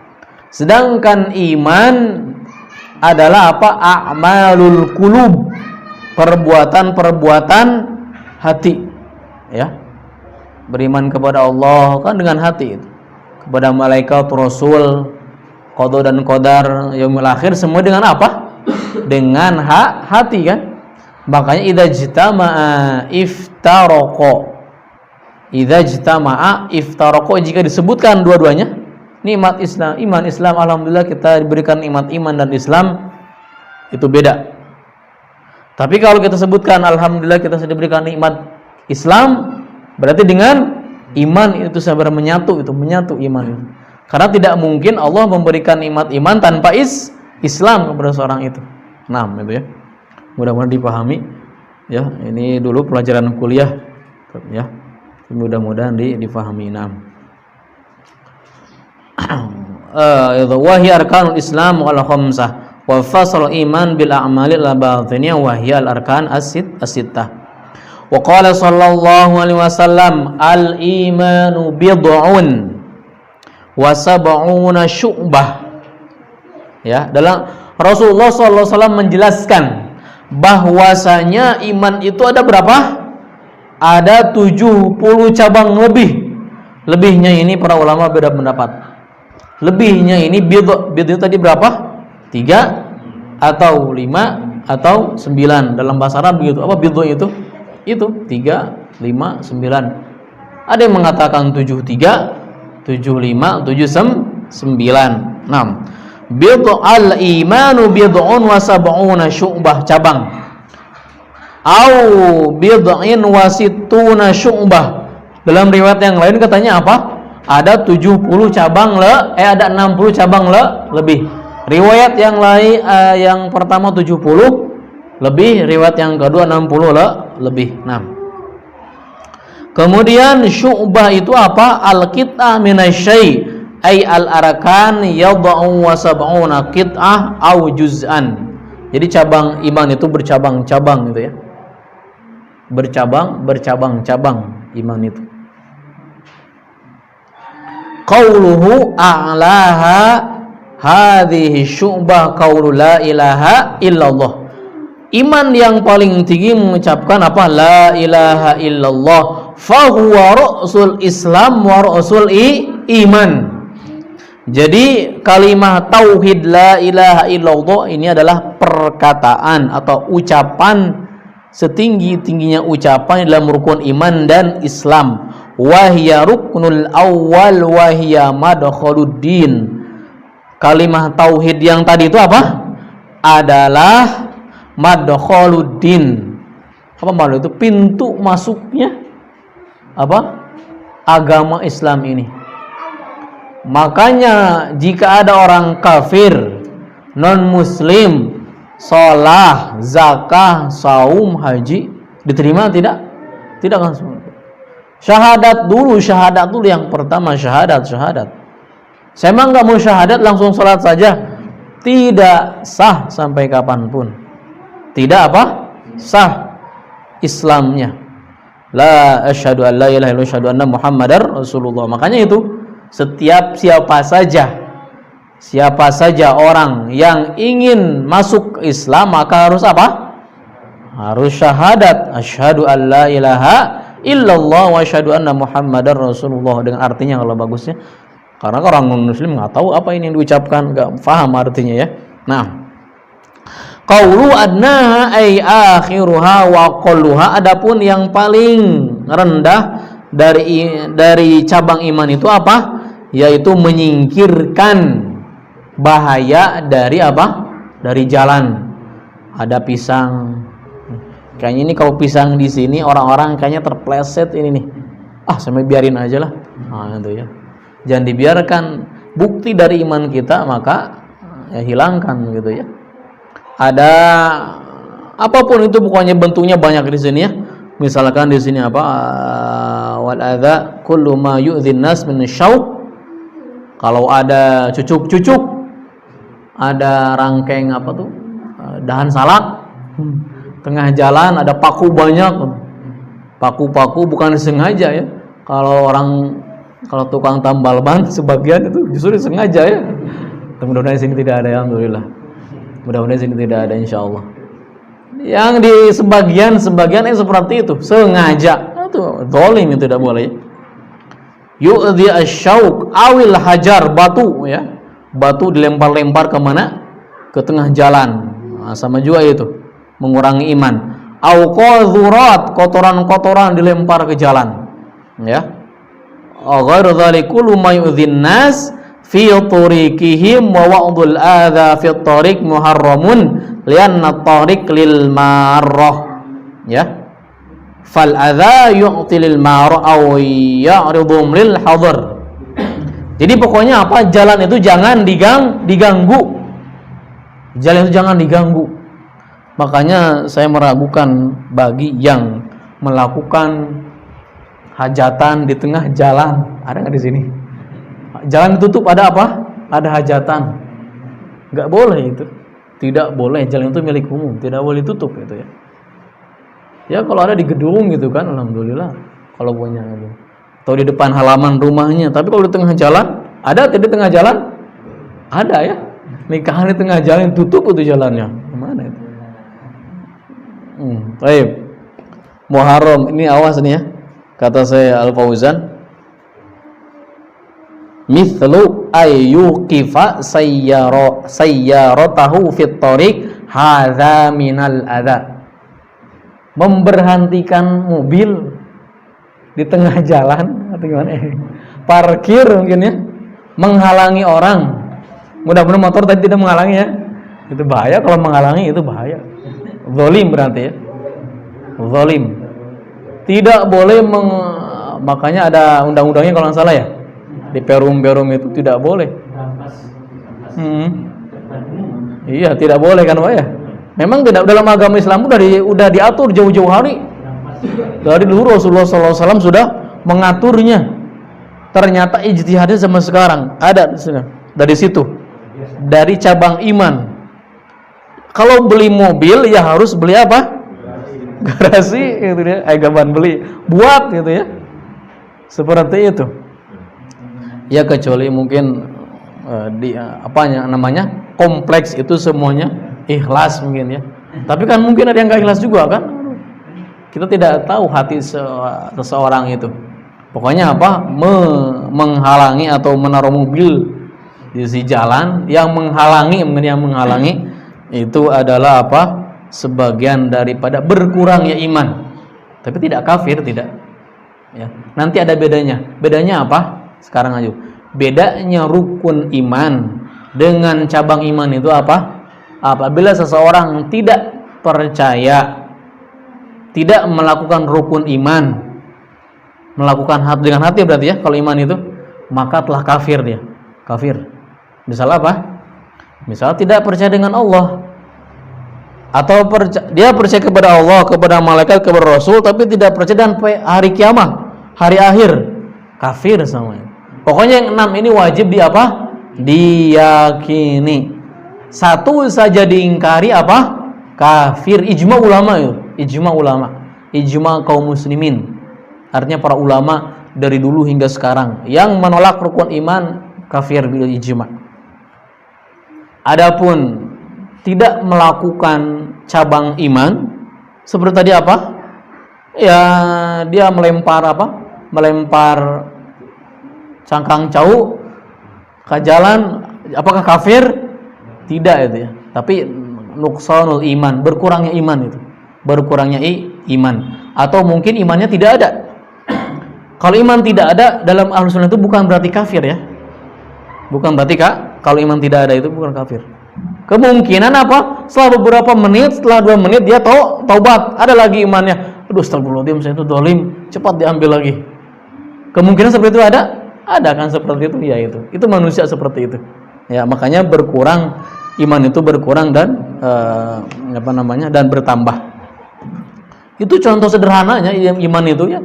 Sedangkan iman adalah a'malul qulub, perbuatan hati. Ya. Beriman kepada Allah kan dengan hati itu. Kepada malaikat, rasul, qada dan qadar, yaumil akhir, semua dengan dengan hati kan. Makanya idza jtama'a iftaraqa. Idza jtama'a iftaraqa, jika disebutkan dua-duanya, nikmat Islam, iman Islam, alhamdulillah kita diberikan nikmat iman dan Islam, itu beda. Tapi kalau kita sebutkan alhamdulillah kita sudah diberikan nikmat Islam, berarti dengan iman itu sabar menyatu iman itu. Karena tidak mungkin Allah memberikan nikmat iman tanpa Islam kepada seorang itu. Nah, itu ya. Mudah-mudahan dipahami. Ya, ini dulu pelajaran kuliah ya. Mudah-mudahan difahami. Wa hiya arkanul Islam wal khamsah wa fasal iman bil a'mali al batiniyah wa hiya al arkan as-sittah. Wa qala sallallahu alaihi wasallam al imanu bid'un wa sab'una syu'bah. Ya, dalam Rasulullah sallallahu alaihi wasallam menjelaskan bahwasanya iman itu ada berapa? Ada 70 cabang lebih. Lebihnya ini para ulama beda pendapat. Lebihnya ini bid'ah tadi berapa? 3 atau 5 atau 9 dalam bahasa Arab begitu. Apa bid'ah itu? Itu 3, 5, 9. Ada yang mengatakan 73, 75, 79. 6. Bid'al imanu bid'un wa sab'una syu'bah, cabang. Au bid'in wa sittuna syu'bah. Dalam riwayat yang lain katanya ada 70 cabang ada 60 cabang lebih. Riwayat yang lain yang pertama 70 lebih, riwayat yang kedua 60 lebih. 6. Kemudian syu'bah itu al-qit'ah minasyai' ay al-arkan yad'u wa sab'una qit'ah au juz'an. Jadi cabang iman itu bercabang-cabang gitu ya. Bercabang-cabang iman itu. Qauluhu a'laha hadhihi syu'bah qaulu la ilaha illallah. Iman yang paling tinggi mengucapkan la ilaha illallah, fa huwa ra'sul Islam wa ra'sul iman. Jadi kalimat tauhid la ilaha illallah ini adalah perkataan atau ucapan setinggi-tingginya ucapan dalam rukun iman dan Islam. Wahya ruknul awwal wahya madkhuluddin. Kalimat tauhid yang tadi itu apa? Adalah madkhuluddin. Apa maksud itu? Pintu masuknya apa? Agama Islam ini. Makanya jika ada orang kafir, non muslim, sholat, zakah, saum, haji, diterima tidak? Tidak kan semua. Syahadat dulu yang pertama, syahadat. Saya emang nggak mau syahadat langsung sholat saja, tidak sah sampai kapanpun. Tidak apa? Sah Islamnya. La asyhadu an la ilaha illallah asyhadu anna Muhammadar Rasulullah. Makanya itu siapa saja orang yang ingin masuk Islam maka harus apa? Harus syahadat, asyhadu an la ilaha illallah wa asyhadu anna Muhammadar Rasulullah, dengan artinya kalau bagusnya. Karena orang non-muslim enggak tahu apa ini yang diucapkan, enggak paham artinya ya. Nah, qaulu adnaha ay akhiruha wa qalluha, adapun yang paling rendah dari cabang iman itu apa? Yaitu menyingkirkan bahaya dari apa? Dari jalan. Ada pisang. Kayaknya ini kalau pisang di sini orang-orang kayaknya terpleset ini nih. Sampai biarin aja lah. Nah, itu ya. Jangan dibiarkan. Bukti dari iman kita maka ya hilangkan gitu ya. Ada apapun itu pokoknya bentuknya banyak di sini ya. Misalkan di sini apa? Wal adza kullu ma yu'dhin nas min syauq. Kalau ada cucuk-cucuk, ada rangkeng apa tuh, dahan salak, tengah jalan ada paku banyak, paku-paku bukan sengaja ya. Kalau tukang tambal ban sebagian itu justru sengaja ya. Mudah-mudahan sini tidak ada ya, alhamdulillah. Mudah-mudahan sini tidak ada insyaallah. Yang di sebagian yang seperti itu sengaja, itu zalim, itu tidak boleh. Yu'dhi asy-syauq awil hajar, batu ya. Batu dilempar-lempar ke mana? Ke tengah jalan. Nah, sama juga itu, mengurangi iman. Au qadhurat, kotoran-kotoran dilempar ke jalan. Ya. Ghairu dzalikullu ma yu'dhin nas fi turiqihim wa wa'dul adza fi tariq muharramun lianna at-tariq lil marrah. Ya. Fal adza yu'tilil mar' aw ya'ridum lil hadar. Jadi pokoknya apa? Jalan itu jangan diganggu. Jalan itu jangan diganggu. Makanya saya meragukan bagi yang melakukan hajatan di tengah jalan. Ada nggak di sini? Jalan ditutup, ada apa? Ada hajatan. Nggak boleh itu. Tidak boleh. Jalan itu milik umum. Tidak boleh tutup itu ya. Ya kalau ada di gedung gitu kan, alhamdulillah. Kalau punya gitu. Atau di depan halaman rumahnya. Tapi kalau di tengah jalan, ada di tengah jalan? Ada ya. Nikahan di tengah jalan tutup itu jalannya. Kemana itu? Baik. Muharram ini awas nih ya. Kata saya Al-Fauzan, mithlu ayyuqifa sayyaratahu fit tariq hadza minal adza. Memberhentikan mobil di tengah jalan atau gimana? Parkir mungkin ya, menghalangi orang. Mudah-mudahan motor tadi tidak menghalangi ya. Itu bahaya, kalau menghalangi itu bahaya. Zalim berarti ya. Zalim. Tidak boleh makanya ada undang-undangnya kalau nggak salah ya. Di Perum itu tidak boleh. Iya, tidak boleh kan Pak ya? Memang tidak, dalam agama Islam udah diatur jauh-jauh hari. Dari dulu Rasulullah SAW sudah mengaturnya. Ternyata ijtihadnya sama sekarang ada dari situ. Dari cabang iman. Kalau beli mobil ya harus beli apa? Garasi gitu ya, gaban beli buat gitu ya. Seperti itu. Ya kecuali mungkin kompleks itu semuanya ikhlas mungkin ya. Tapi kan mungkin ada yang gak ikhlas juga kan. Kita tidak tahu hati seseorang itu. Pokoknya apa? Menghalangi atau menaruh mobil di sisi jalan yang menghalangi itu adalah apa? Sebagian daripada berkurangnya iman. Tapi tidak kafir, tidak. Ya. Nanti ada bedanya. Bedanya apa? Sekarang aja. Bedanya rukun iman dengan cabang iman itu apa? Apabila seseorang tidak percaya, tidak melakukan rukun iman, melakukan dengan hati berarti ya, kalau iman itu, maka telah kafir dia. Kafir. Misal apa? Misal tidak percaya dengan Allah, atau dia percaya kepada Allah, kepada malaikat, kepada Rasul, tapi tidak percaya dengan hari kiamat, hari akhir, kafir semuanya. Pokoknya yang 6 ini wajib diyakini. Satu saja diingkari apa? Kafir. Ijma ulama itu. Ijma kaum muslimin. Artinya para ulama dari dulu hingga sekarang yang menolak rukun iman kafir bil ijma. Adapun tidak melakukan cabang iman seperti tadi apa? Ya, dia melempar Melempar cangkang cau ke jalan, apakah kafir? Tidak itu ya. Tapi nuqsanul iman, berkurangnya iman itu. Berkurangnya iman, atau mungkin imannya tidak ada. Kalau iman tidak ada dalam Ahlus Sunnah itu bukan berarti kafir ya. Bukan berarti kalau iman tidak ada itu bukan kafir. Kemungkinan apa? Setelah beberapa menit, setelah 2 menit dia taubat, ada lagi imannya. Aduh, astagfirullahaladzim, saya itu dolim, cepat diambil lagi. Kemungkinan seperti itu ada kan seperti itu ya, itu manusia seperti itu. Ya, makanya berkurang iman itu berkurang dan dan bertambah. Itu contoh sederhananya iman itu ya,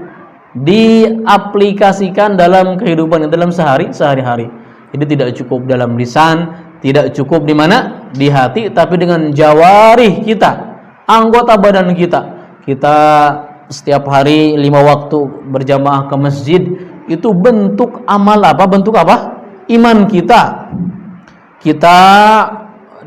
diaplikasikan dalam kehidupan, dalam sehari-hari. Jadi tidak cukup dalam lisan, tidak cukup di mana? Di hati, tapi dengan jawarih kita, anggota badan kita. Kita setiap hari 5 waktu berjamaah ke masjid, itu bentuk amal apa? Bentuk apa? Iman kita. Kita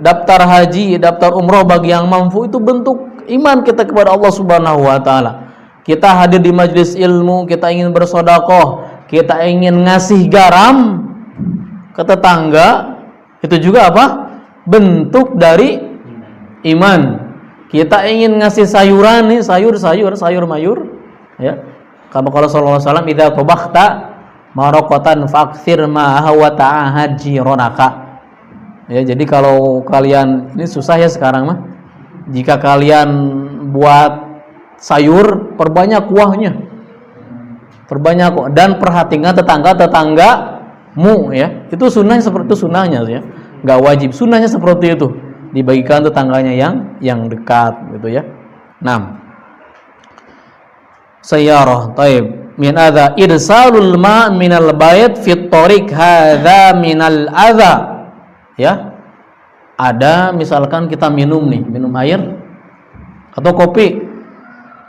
daftar haji, daftar umroh bagi yang mampu, itu bentuk iman kita kepada Allah Subhanahu wa taala. Kita hadir di majelis ilmu, kita ingin bersedekah, kita ingin ngasih garam ke tetangga, itu juga apa? Bentuk dari iman. Kita ingin ngasih sayuran nih, sayur mayur, ya. Kalau Rasulullah SAW, idza tabakhta maraqatan faqthir ma huwa ta'ahad jironaka. Ya, jadi kalau kalian, ini susah ya sekarang mah. Jika kalian buat sayur, perbanyak kuahnya. Perbanyak, dan perhatikan tetanggamu ya. Itu sunnahnya seperti itu, sunnahnya ya. Enggak wajib, sunnahnya seperti itu. Dibagikan tetangganya yang dekat gitu ya. 6. Sayyarah, taib. Min adza irsalul ma' minal bait fit thariq hadza minal adza. Ya. Ada misalkan kita minum air atau kopi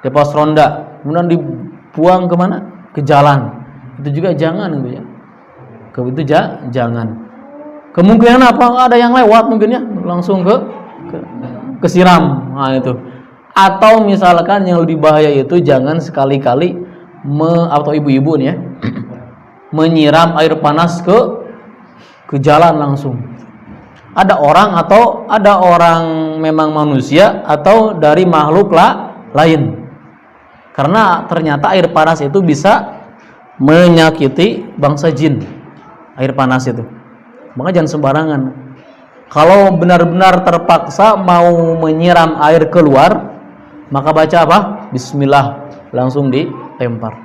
di pos ronda, kemudian dibuang kemana? Ke jalan. Itu juga jangan gitu ya. Itu jangan. Kemungkinan apa? Ada yang lewat mungkin ya, langsung kesiram. Nah itu. Atau misalkan yang lebih bahaya itu jangan sekali-kali atau ibu-ibu nih ya, menyiram air panas ke jalan langsung. Ada orang memang manusia atau dari makhluk lain. Karena ternyata air panas itu bisa menyakiti bangsa jin. Air panas itu. Maka jangan sembarangan. Kalau benar-benar terpaksa mau menyiram air keluar, maka baca apa? Bismillah, langsung dilempar.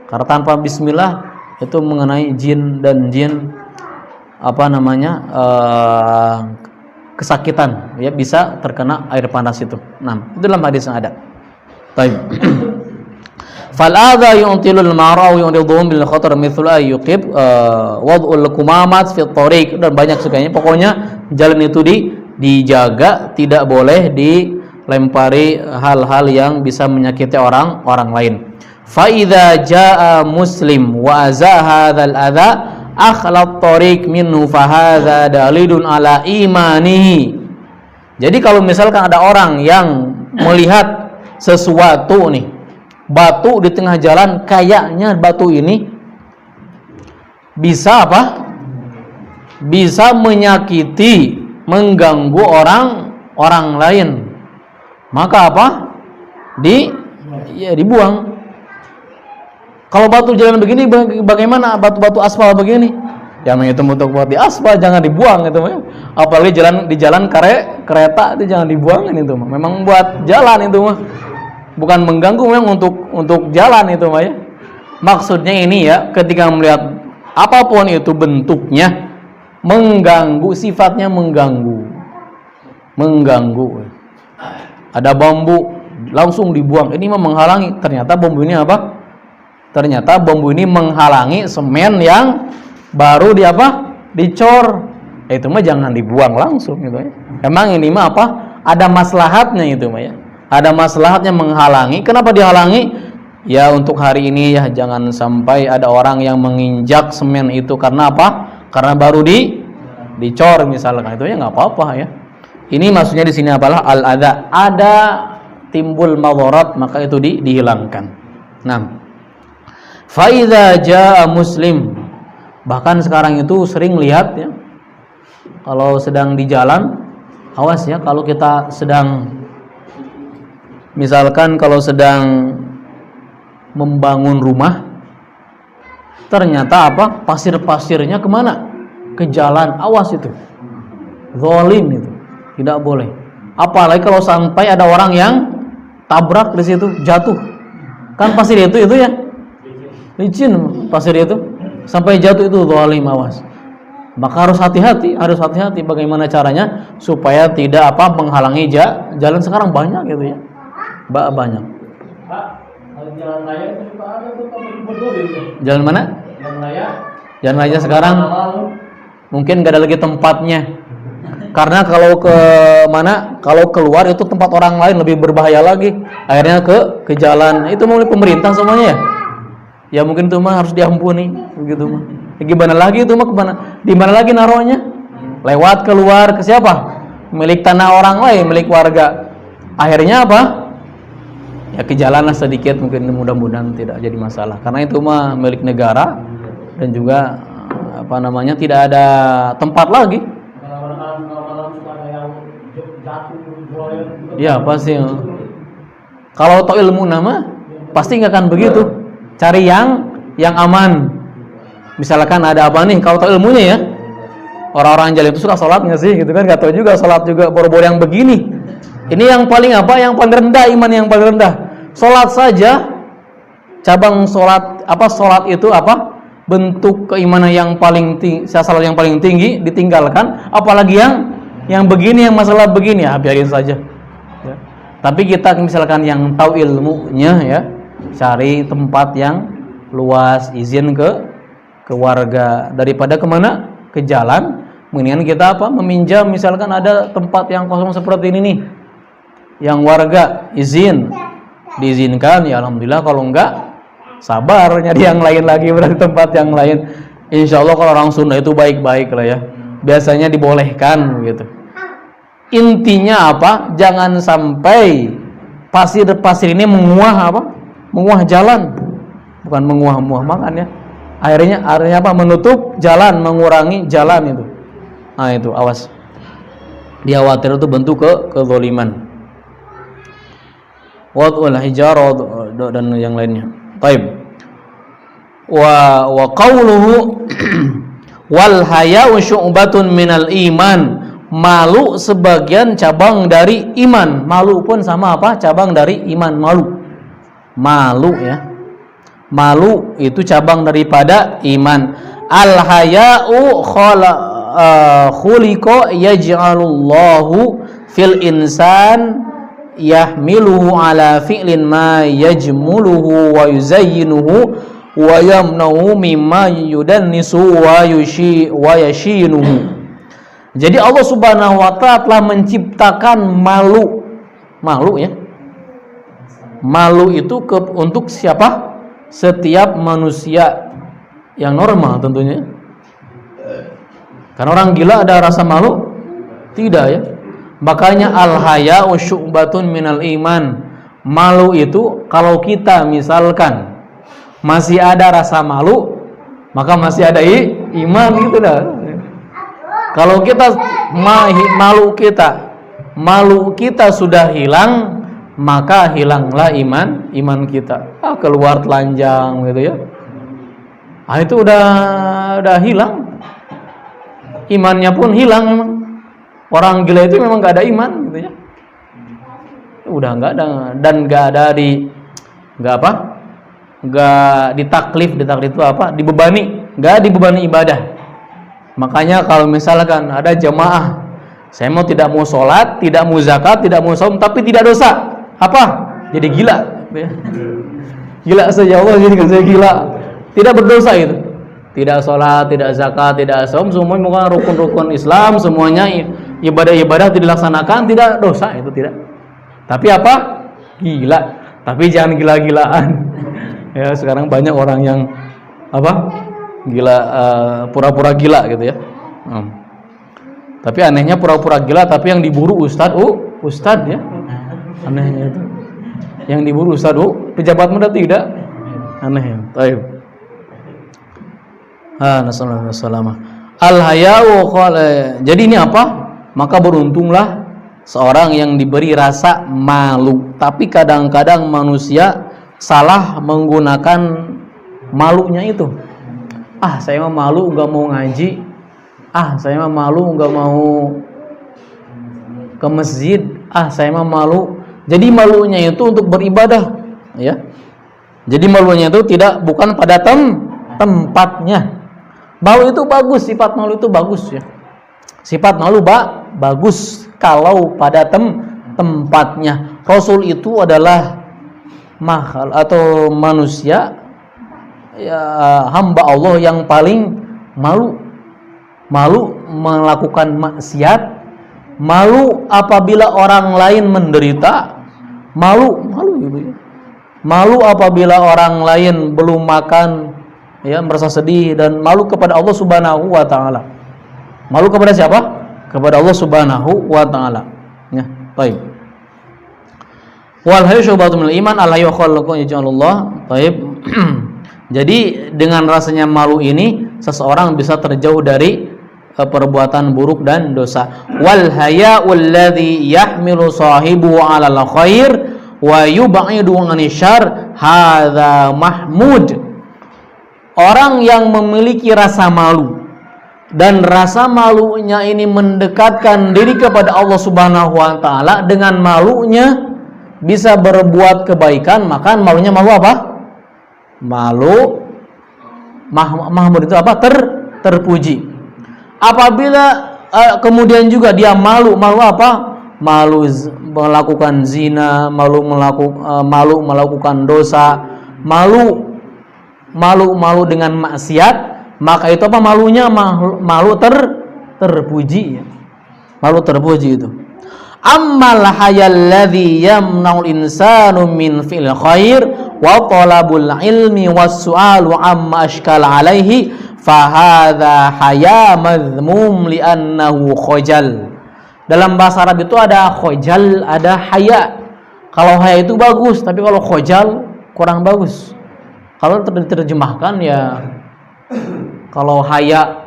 Karena tanpa bismillah itu mengenai jin dan jin kesakitan ya, bisa terkena air panas itu. 6. Itu dalam hadis yang ada. Baik. Fal adza yu'tilul ma'ra wa yu'ridhum bil khatar mithlu ayyuqib wad'ul kumamat fi thariq, dan banyak sekalinya. Pokoknya jalan itu dijaga, tidak boleh dilempari hal-hal yang bisa menyakiti orang lain. Fa idza jaa muslim wa aza hadzal adza akhlat thariq minhu fa hadza dalilun ala imanihi. Jadi kalau misalkan ada orang yang melihat sesuatu nih, batu di tengah jalan, kayaknya batu ini bisa apa? bisa menyakiti, mengganggu orang lain, maka apa? Dibuang. Kalau batu jalan begini, bagaimana batu-batu aspal begini? Yang itu untuk buat di aspal jangan dibuang itu. Apalagi di jalan kereta itu jangan dibuang itu. Memang buat jalan itu mah. Bukan mengganggu, memang untuk jalan itu mah ya. Maksudnya ini ya, ketika melihat apapun itu bentuknya mengganggu, sifatnya mengganggu. Ada bambu langsung dibuang. Ini mah menghalangi. Ternyata bambu ini apa? Ternyata bambu ini menghalangi semen yang baru dicor. Itu mah jangan dibuang langsung gitu ya. Emang ini mah apa? Ada maslahatnya itu mah ya. Ada maslahatnya menghalangi. Kenapa dihalangi? Ya untuk hari ini ya jangan sampai ada orang yang menginjak semen itu karena apa? Karena baru dicor misalkan. Itu ya enggak apa-apa ya. Ini maksudnya di sini apalah al-adza. Ada timbul madharat maka itu dihilangkan. Nah, fa idza jaa muslim, bahkan sekarang itu sering lihat ya, kalau sedang di jalan, awas ya kalau kita sedang misalkan kalau sedang membangun rumah, ternyata apa? Pasir-pasirnya kemana? Ke jalan, awas itu. Zalim itu, tidak boleh. Apalagi kalau sampai ada orang yang tabrak di situ, jatuh. Kan pasir itu ya. Licin pasir itu sampai jatuh, itu zalim, awas. Maka harus hati-hati bagaimana caranya supaya tidak menghalangi jalan. Sekarang banyak gitu ya. Banyak. Jalan raya itu juga ada tuh jalan mana? Jalan raya sekarang mungkin enggak ada lagi tempatnya. Karena kalau keluar itu tempat orang lain lebih berbahaya lagi. Akhirnya ke jalan. Itu mulai pemerintah semuanya ya. Ya mungkin itu mah harus diampuni begitu mah. Gimana lagi itu mah kemana? Di mana lagi naruhnya? Lewat keluar ke siapa? Milik tanah orang lain, milik warga. Akhirnya apa? Ya ke jalan lah sedikit, mungkin mudah-mudahan tidak jadi masalah. Karena itu mah milik negara dan juga tidak ada tempat lagi. Ya pasti. Kalau tahu ilmu nama pasti nggak akan begitu. Cari yang aman. Misalkan ada apa nih, kalau tahu ilmunya ya. Orang-orang jalan itu suka sholat nggak sih, gitu kan? Nggak tahu juga sholat juga boro-boro yang begini. Ini yang paling yang paling rendah, iman yang paling rendah. Sholat saja, cabang sholat sholat itu bentuk keimanan yang paling tinggi, salat yang paling tinggi ditinggalkan. Apalagi yang begini, yang masalah begini, ya biarin saja. Ya. Tapi kita misalkan yang tahu ilmunya ya. Cari tempat yang luas, izin ke warga daripada kemana? Ke jalan. Mendingan kita meminjam, misalkan ada tempat yang kosong seperti ini nih, yang warga diizinkan ya alhamdulillah. Kalau enggak, sabar nyari yang lain lagi, berarti tempat yang lain. Insya Allah kalau orang Sunda itu baik-baik lah ya, biasanya dibolehkan gitu. Intinya jangan sampai pasir-pasir ini menguah jalan, bukan menguah makan ya. Akhirnya menutup jalan, mengurangi jalan itu. Nah itu awas. Dia khawatir itu bentuk kezaliman. Wad'ul hijarah dan yang lainnya. Baik. Wa qauluhu wal haya'u syu'batun minal iman. Malu sebagian cabang dari iman. Malu pun sama cabang dari iman, malu ya. Malu itu cabang daripada iman. Al haya'u khuliqa yaj'alullahu fil insan yahmiluhu ala fi'lin ma yajmuluhu wa yuzayyinuhu wa yamnahu mimma yudannisu wa yashinuhu. Jadi Allah Subhanahu wa ta'ala telah menciptakan malu ya. Malu itu untuk siapa? Setiap manusia yang normal tentunya. Karena orang gila ada rasa malu? Tidak ya. Makanya al-haya'u syu'batun minal iman. Malu itu kalau kita misalkan masih ada rasa malu, maka masih ada iman gitu dah. Kalau kita malu kita sudah hilang, maka hilanglah iman kita. Keluar telanjang gitu ya. Itu udah hilang. Imannya pun hilang memang. Orang gila itu memang gak ada iman gitu ya. Udah nggak ada, dan nggak ditaklif itu apa, nggak dibebani ibadah. Makanya kalau misalkan ada jamaah, saya tidak mau sholat, tidak mau zakat, tidak mau saum, tapi tidak dosa, apa? Jadi gila, gila saja Allah, jadi saya gila, tidak berdosa itu, tidak sholat, tidak zakat, tidak saum, semuanya rukun-rukun Islam, semuanya ibadah-ibadah tidak dilaksanakan, tidak dosa itu tidak. Tapi apa? Gila. Tapi jangan gila-gilaan. Ya, sekarang banyak orang yang apa? Gila, pura-pura gila gitu ya. Tapi anehnya pura-pura gila, tapi yang diburu ustad ya. Anehnya itu. Yang diburu ustad, pejabat muda tidak. Aneh ya. Baik. Nasallallahu al-haya'u qala. Jadi ini apa? Maka beruntunglah seorang yang diberi rasa malu. Tapi kadang-kadang manusia salah menggunakan malunya itu. Saya mah malu nggak mau ngaji. Saya mah malu nggak mau ke masjid. Saya mah malu. Jadi malunya itu untuk beribadah, ya. Jadi malunya itu bukan pada tempatnya. Malu itu bagus, sifat malu itu bagus ya. Sifat malu bagus kalau pada tempatnya. Rasul itu adalah mahal atau manusia ya, hamba Allah yang paling malu melakukan maksiat, malu apabila orang lain menderita, malu gitu ya. Malu apabila orang lain belum makan, ya, merasa sedih, dan malu kepada Allah Subhanahu wa taala. Malu kepada siapa? Kepada Allah Subhanahu wa taala. Ya, baik. Wal hayu syubatun minal iman alla yukhalaqu insyaallah. Baik. Jadi dengan rasanya malu ini seseorang bisa terjauh dari perbuatan buruk dan dosa. Wal haya'ul ladzi yahmilu sahibu 'alal khair wa yub'idu 'anil syarr hadza mahmud. Orang yang memiliki rasa malu dan rasa malunya ini mendekatkan diri kepada Allah Subhanahu wa taala, dengan malunya bisa berbuat kebaikan, maka malunya malu apa? Mahmud itu apa? Terpuji. Apabila kemudian juga dia malu apa? Malu melakukan zina, malu melakukan dosa, malu dengan maksiat, maka itu apa? Malunya malu terpuji ya. Malu terpuji itu. Ammal hayal ladzi yamna'ul insanu min fil khair wa talabul ilmi was su'alu amma ashkala alaihi fa hadza haya madhmum li'annahu khajal. Dalam bahasa Arab itu ada khajal, ada haya. Kalau haya itu bagus, tapi kalau khajal kurang bagus. Kalau diterjemahkan ya, kalau haya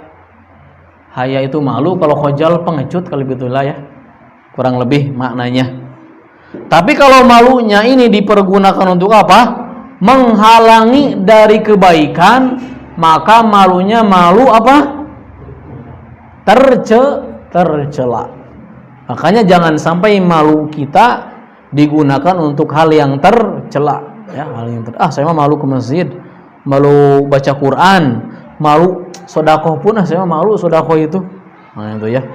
itu malu, kalau khajal pengecut, kalau begitulah ya. Kurang lebih maknanya. Tapi kalau malunya ini dipergunakan untuk apa? Menghalangi dari kebaikan, maka malunya malu apa? Tercela. Makanya jangan sampai malu kita digunakan untuk hal yang tercela, ya, hal yang saya mah malu ke masjid, malu baca Quran, malu sedekah pun saya mah malu sedekah itu. Nah, itu ya.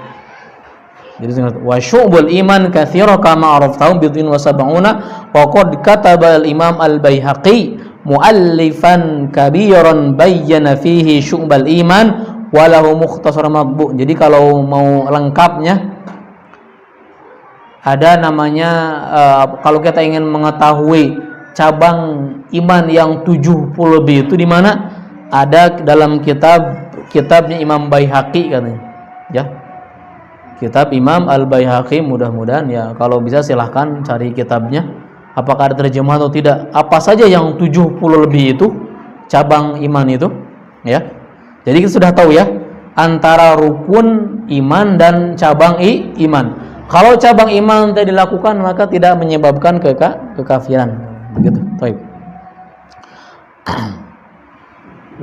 Jadi wa syu'bul iman katsira kama araftahu bidin wa sab'una wa qad kataba al-imam al-Baihaqi muallifan kabiran bayyana fihi syu'bal iman wa lahu mukhtasar matbu'. Jadi kalau mau lengkapnya ada namanya, kalau kita ingin mengetahui cabang iman yang 70 lebih itu di mana? Ada dalam kitabnya Imam Baihaqi katanya. Ya. Kitab Imam Al-Baihaqi, mudah-mudahan ya, kalau bisa silahkan cari kitabnya, apakah ada terjemah atau tidak, apa saja yang 70 lebih itu cabang iman itu, ya. Jadi kita sudah tahu ya, antara rukun iman dan cabang iman. Kalau cabang iman tidak dilakukan maka tidak menyebabkan kekafiran. Begitu. Baik.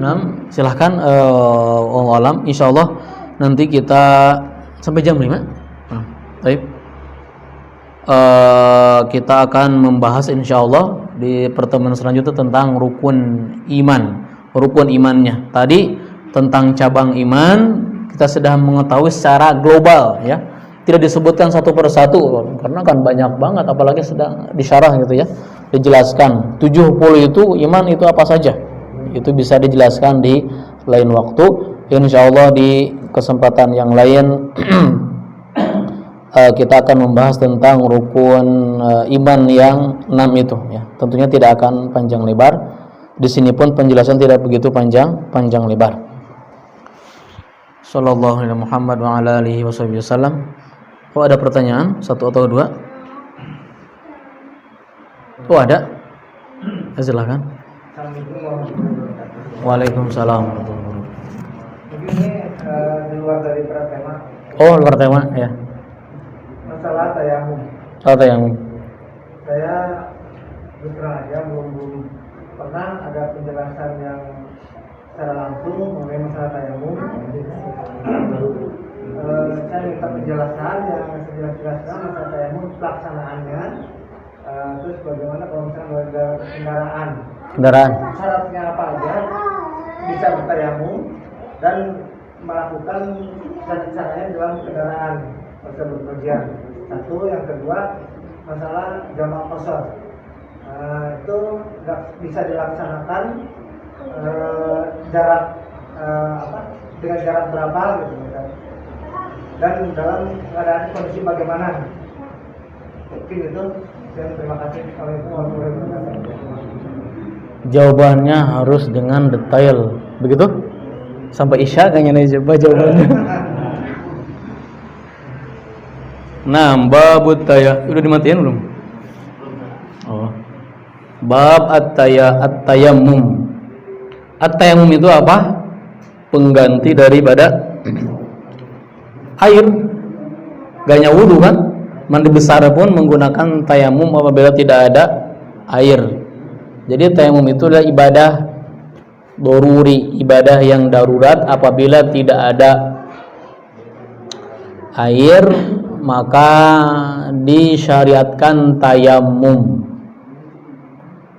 Nah, silahkan alam. Insyaallah nanti kita sampai jam 5. Baik. Kita akan membahas insyaallah di pertemuan selanjutnya tentang rukun imannya. Tadi tentang cabang iman kita sudah mengetahui secara global ya. Tidak disebutkan satu persatu karena kan banyak banget, apalagi sedang disyarah gitu ya. Dijelaskan 70 itu iman itu apa saja. Itu bisa dijelaskan di lain waktu. Insyaallah di kesempatan yang lain kita akan membahas tentang rukun iman yang 6 itu ya. Tentunya tidak akan panjang lebar. Di sini pun penjelasan tidak begitu panjang lebar. Sallallahu alaihi Muhammad wa ala alihi wasallam. Oh, ada pertanyaan? 1 atau 2? Oh, ada? Silakan. Waalaikumsalam. Ini di luar dari tema. Oh, luar tema ya. Masalah tayamum. Oh, tayamum. Saya terang aja belum pernah ada penjelasan yang secara langsung mengenai masalah tayamum. Saya minta penjelasan yang sejelas-jelasnya masalah tayamum, pelaksanaannya, terus bagaimana kalau misalnya ada kendaraan. Syaratnya apa aja bisa bertayamum dan melakukan caranya dalam kendaraan masa berpergian. Satu, yang kedua masalah jamak qashar. Itu bisa dilaksanakan jarak dengan jarak berapa gitu misalnya. Dan dalam keadaan kondisi bagaimana? Mungkin itu. Dan terima kasih. Assalamualaikum warahmatullahi wabarakatuh. Jawabannya harus dengan detail, begitu? Sampai isya kayaknya nih coba jawabannya. Nah, babut udah dimatiin belum? Oh. Bab at-tayammum. At-tayammum itu apa? Pengganti daripada air. Gaknya wudu kan? Mandi besar pun menggunakan tayamum apabila tidak ada air. Jadi tayamum itu adalah ibadah doruri, ibadah yang darurat. Apabila tidak ada air maka disyariatkan tayamum.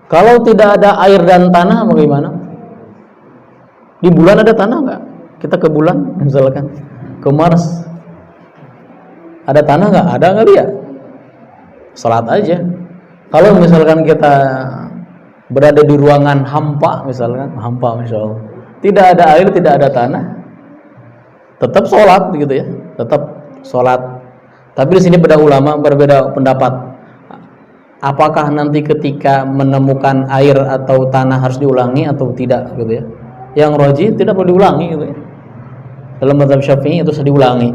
Kalau tidak ada air dan tanah bagaimana? Di bulan ada tanah nggak? Kita ke bulan misalkan, ke Mars, ada tanah nggak? Ada nggak dia? Salat aja. Kalau misalkan kita berada di ruangan hampa, misalkan hampa, misalnya tidak ada air, tidak ada tanah, tetap sholat begitu ya, tetap sholat. Tapi di sini berbeda pendapat. Apakah nanti ketika menemukan air atau tanah harus diulangi atau tidak gitu ya? Yang rajih tidak perlu diulangi gitu ya. Dalam mazhab Syafi'i itu harus diulangi.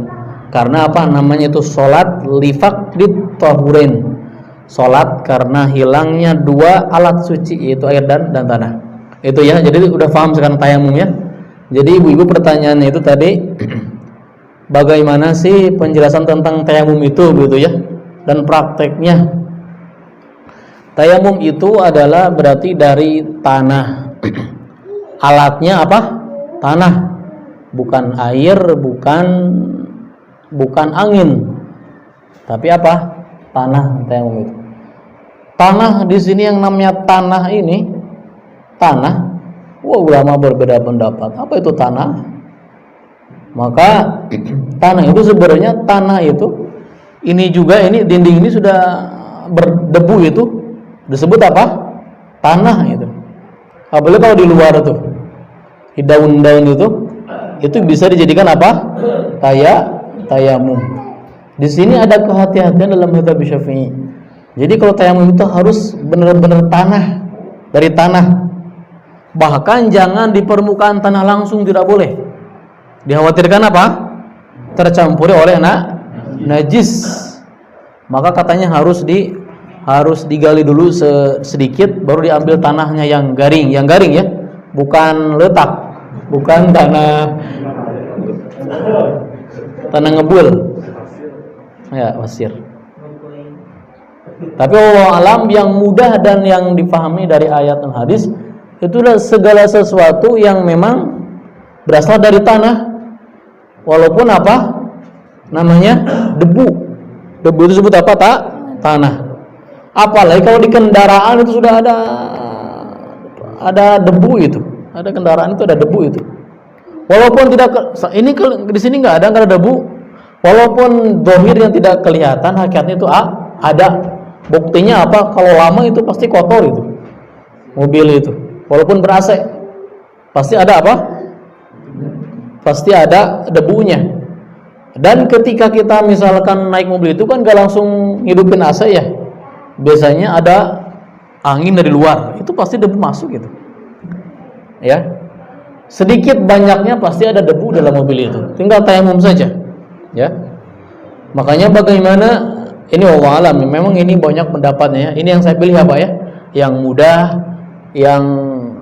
Karena apa? Namanya itu sholat lifaqdit tahurin. Sholat karena hilangnya dua alat suci, yaitu air dan tanah. Itu ya. Jadi udah paham sekarang tayamum ya. Jadi ibu-ibu pertanyaannya itu tadi bagaimana sih penjelasan tentang tayamum itu gitu ya, dan prakteknya. Tayamum itu adalah berarti dari tanah. Alatnya apa? Tanah. Bukan air, bukan angin. Tapi apa? Tanah. Tayamum itu. Tanah di sini yang namanya tanah ini, tanah. Wah, ulama berbeda pendapat. Apa itu tanah? Maka tanah itu sebenarnya tanah itu ini juga ini dinding ini sudah berdebu itu disebut apa? Tanah itu. Apalagi kalau di luar tuh di daun-daun itu bisa dijadikan apa? Tayamum. Di sini ada kehati-hatian dalam mazhab Syafi'i. Jadi kalau tayamum itu harus benar-benar tanah, dari tanah. Bahkan jangan di permukaan tanah langsung, tidak boleh. Dikhawatirkan apa? Tercampuri oleh najis. Maka katanya harus digali dulu sedikit, baru diambil tanahnya yang garing ya, bukan letak, bukan tanah Tanah ngebul. Ya, pasir. Tapi Allah alam yang mudah dan yang difahami dari ayat dan hadis itulah segala sesuatu yang memang berasal dari tanah, walaupun apa namanya debu. Debu itu disebut apa? Tanah. Apalagi kalau di kendaraan itu sudah ada debu itu, ada kendaraan itu ada debu itu. Walaupun tidak ini di sini nggak ada debu, walaupun dohir yang tidak kelihatan hakikatnya itu ada. Buktinya apa? Kalau lama itu pasti kotor itu mobil itu, walaupun ber-AC pasti ada apa? Pasti ada debunya. Dan ketika kita misalkan naik mobil itu kan gak langsung hidupin AC ya, biasanya ada angin dari luar, itu pasti debu masuk gitu ya. Sedikit banyaknya pasti ada debu dalam mobil itu, tinggal tayamum saja ya. Makanya bagaimana ini Allah alam, memang ini banyak pendapatnya ya. Ini yang saya pilih apa ya, yang mudah, yang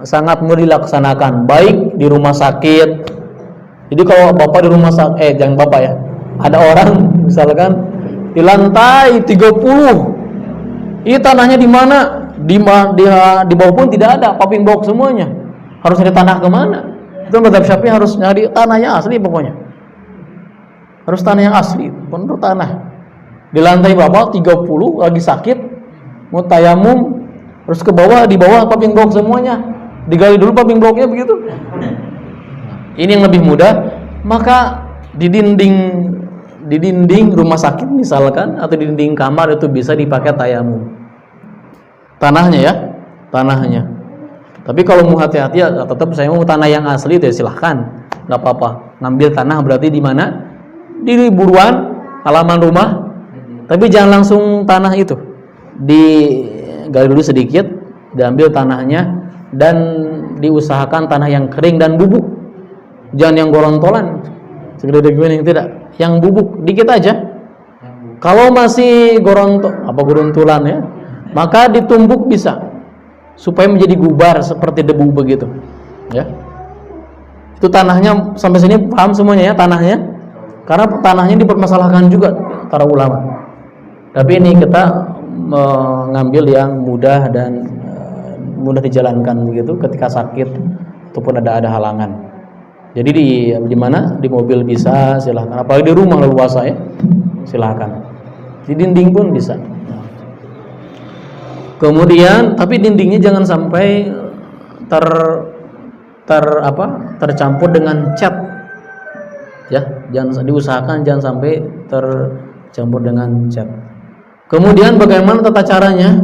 sangat mudah dilaksanakan, baik di rumah sakit. Jadi kalau bapak di rumah sakit, jangan bapak ya, ada orang misalkan di lantai 30, ini tanahnya di mana? Di bawah pun tidak ada, paving block semuanya. Harus nyari tanah kemana? Itu mazhab Syafi'i harus nyari tanah yang asli pokoknya. Harus tanah yang asli, benar tanah. Di lantai berapa? 30, lagi sakit, mau tayamum, terus ke bawah, di bawah paving block semuanya. Digali dulu paving blocknya begitu. Ini yang lebih mudah. Maka di dinding rumah sakit misalkan, atau di dinding kamar itu bisa dipakai tayamum. Tanahnya ya, tanahnya. Tapi kalau mau hati-hati ya, tetap saya mau tanah yang asli itu ya silahkan, nggak apa-apa. Ngambil tanah berarti di mana? Di buruan halaman rumah. Tapi jangan langsung tanah itu, digali dulu sedikit, diambil tanahnya, dan diusahakan tanah yang kering dan bubuk. Jangan yang gorontolan, segede gini tidak, yang bubuk dikit aja. Kalau masih gorontulan ya, maka ditumbuk bisa, supaya menjadi gubar seperti debu begitu. Ya, itu tanahnya sampai sini paham semuanya ya tanahnya, karena tanahnya dipermasalahkan juga para ulama. Tapi ini kita mengambil yang mudah dan mudah dijalankan begitu ketika sakit ataupun ada halangan. Jadi di mana? Di mobil bisa, silahkan. Apalagi di rumah luas ya, silahkan. Di dinding pun bisa. Kemudian, tapi dindingnya jangan sampai tercampur dengan cat. Ya, jangan diusahakan jangan sampai tercampur dengan cat. Kemudian bagaimana tata caranya?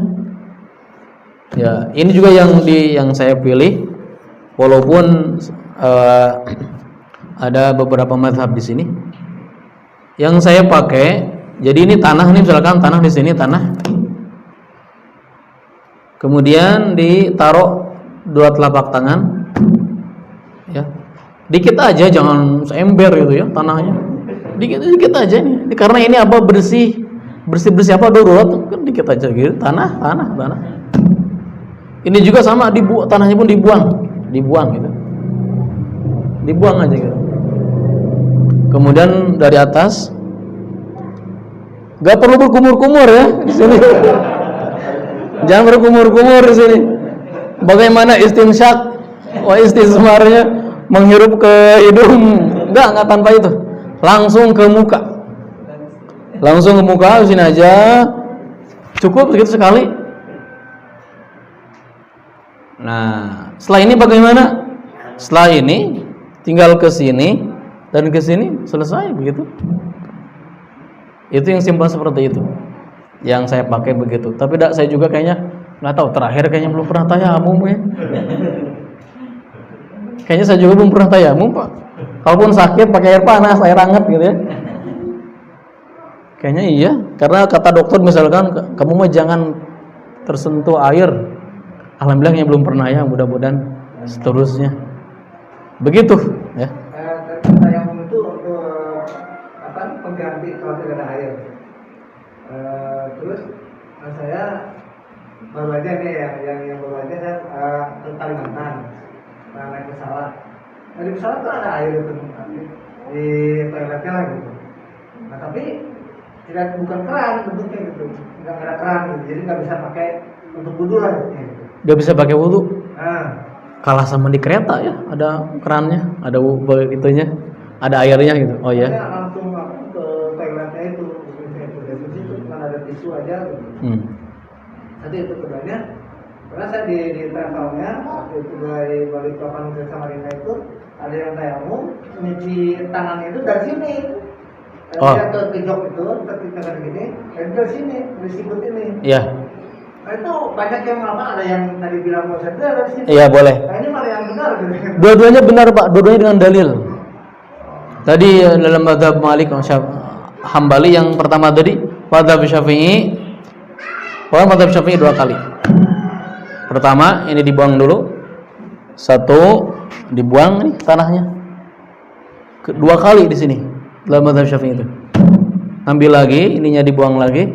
Ya, ini juga yang saya pilih, walaupun ada beberapa mazhab di sini. Yang saya pakai, jadi ini tanah, ini misalkan tanah di sini tanah. Kemudian ditaruh dua telapak tangan, ya, dikit aja, jangan seember gitu ya tanahnya, dikit aja nih, karena ini apa bersih apa darurat kan, dikit aja gitu, tanah. Ini juga sama, tanahnya pun dibuang gitu, dibuang aja gitu. Kemudian dari atas, gak perlu berkumur-kumur ya di sini. Jangan berkumur-kumur di sini. Bagaimana istinsyak, istismarnya, menghirup ke hidung, enggak tanpa itu. Langsung ke muka, sini aja, cukup segitu sekali. Nah, setelah ini bagaimana? Setelah ini tinggal ke sini dan ke sini, selesai begitu. Itu yang simpel seperti itu, yang saya pakai begitu. Tapi saya juga kayaknya nggak tahu, terakhir kayaknya belum pernah tayamum ya. Kayaknya saya juga belum pernah tayamum, Pak. Kalaupun sakit pakai air panas, air hangat gitu ya. Kayaknya iya, karena kata dokter misalkan kamu mah jangan tersentuh air. Alhamdulillah yang belum pernah ya, mudah-mudahan seterusnya. Begitu ya. Tayamum itu untuk pengganti kalau tidak ada air. Terus saya baru aja nih yang baru aja saya ke Kalimantan, naik pesawat. Di pesawat kan ada air itu. di toiletnya lah gitu. Nah tapi bukan keran bentuknya gitu, nggak ada keran gitu, jadi nggak bisa pakai untuk wudhu lah gitu. Nggak bisa pakai wudhu. Nah, Kalah sama di kereta ya, ada kerannya, ada itunya, ada airnya gitu. Oh ya. Saya langsung ke toiletnya itu, dari situ cuma ada tisu aja gitu. Nanti itu keduanya, karena saya di travelnya waktu itu dari Balikpapan ke Samarinda itu ada yang tayamum nyuci tangannya itu dari sini. Dia ke jok itu ketika gini, dari sini, dari sikut ini. Iya. Nah itu banyak yang apa, ada yang tadi bilang mau saya dari sini. Iya boleh. Nah ini mana yang benar gitu. Dua-duanya benar Pak, dua-duanya dengan dalil. Tadi dalam mazhab Malik Hambali yang pertama tadi, mazhab Syafi'i. Orang mazhab Syafi'i 2 kali. Pertama ini dibuang dulu. 1 dibuang nih tanahnya. 2 kali di sini dalam mazhab Syafi'i itu. Ambil lagi, ininya dibuang lagi.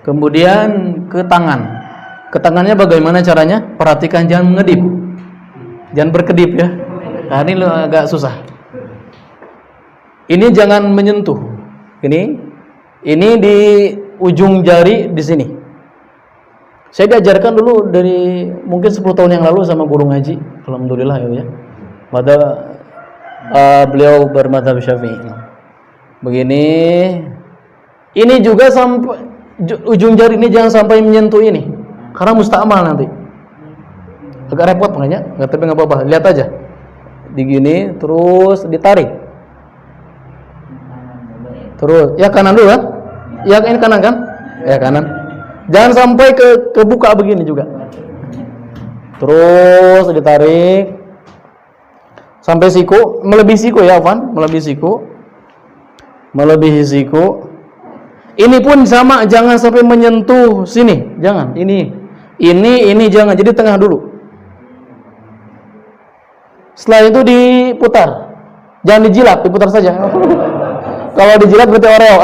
Kemudian ke tangan. Ke tangannya bagaimana caranya? Perhatikan jangan mengedip. Jangan berkedip ya. Nah, ini agak susah. Ini jangan menyentuh. Ini di ujung jari di sini. Saya diajarkan dulu dari mungkin 10 tahun yang lalu sama guru ngaji. Alhamdulillah ya. Beliau bermadzhab Syafi'i. Begini. Ini juga sampai ujung jari ini jangan sampai menyentuh ini. Karena musta'mal nanti. Agak repot makanya, tapi enggak apa-apa. Lihat aja. Digini terus ditarik. Terus ya kanan dulu kan? Ya ini kanan kan? Ya kanan. Jangan sampai kebuka begini juga. Terus ditarik sampai siku, melebihi siku ya, Van, melebihi siku. Ini pun sama, jangan sampai menyentuh sini, jangan. Ini jangan. Jadi tengah dulu. Setelah itu diputar. Jangan dijilat, diputar saja. Kalau dijilat berarti oreo.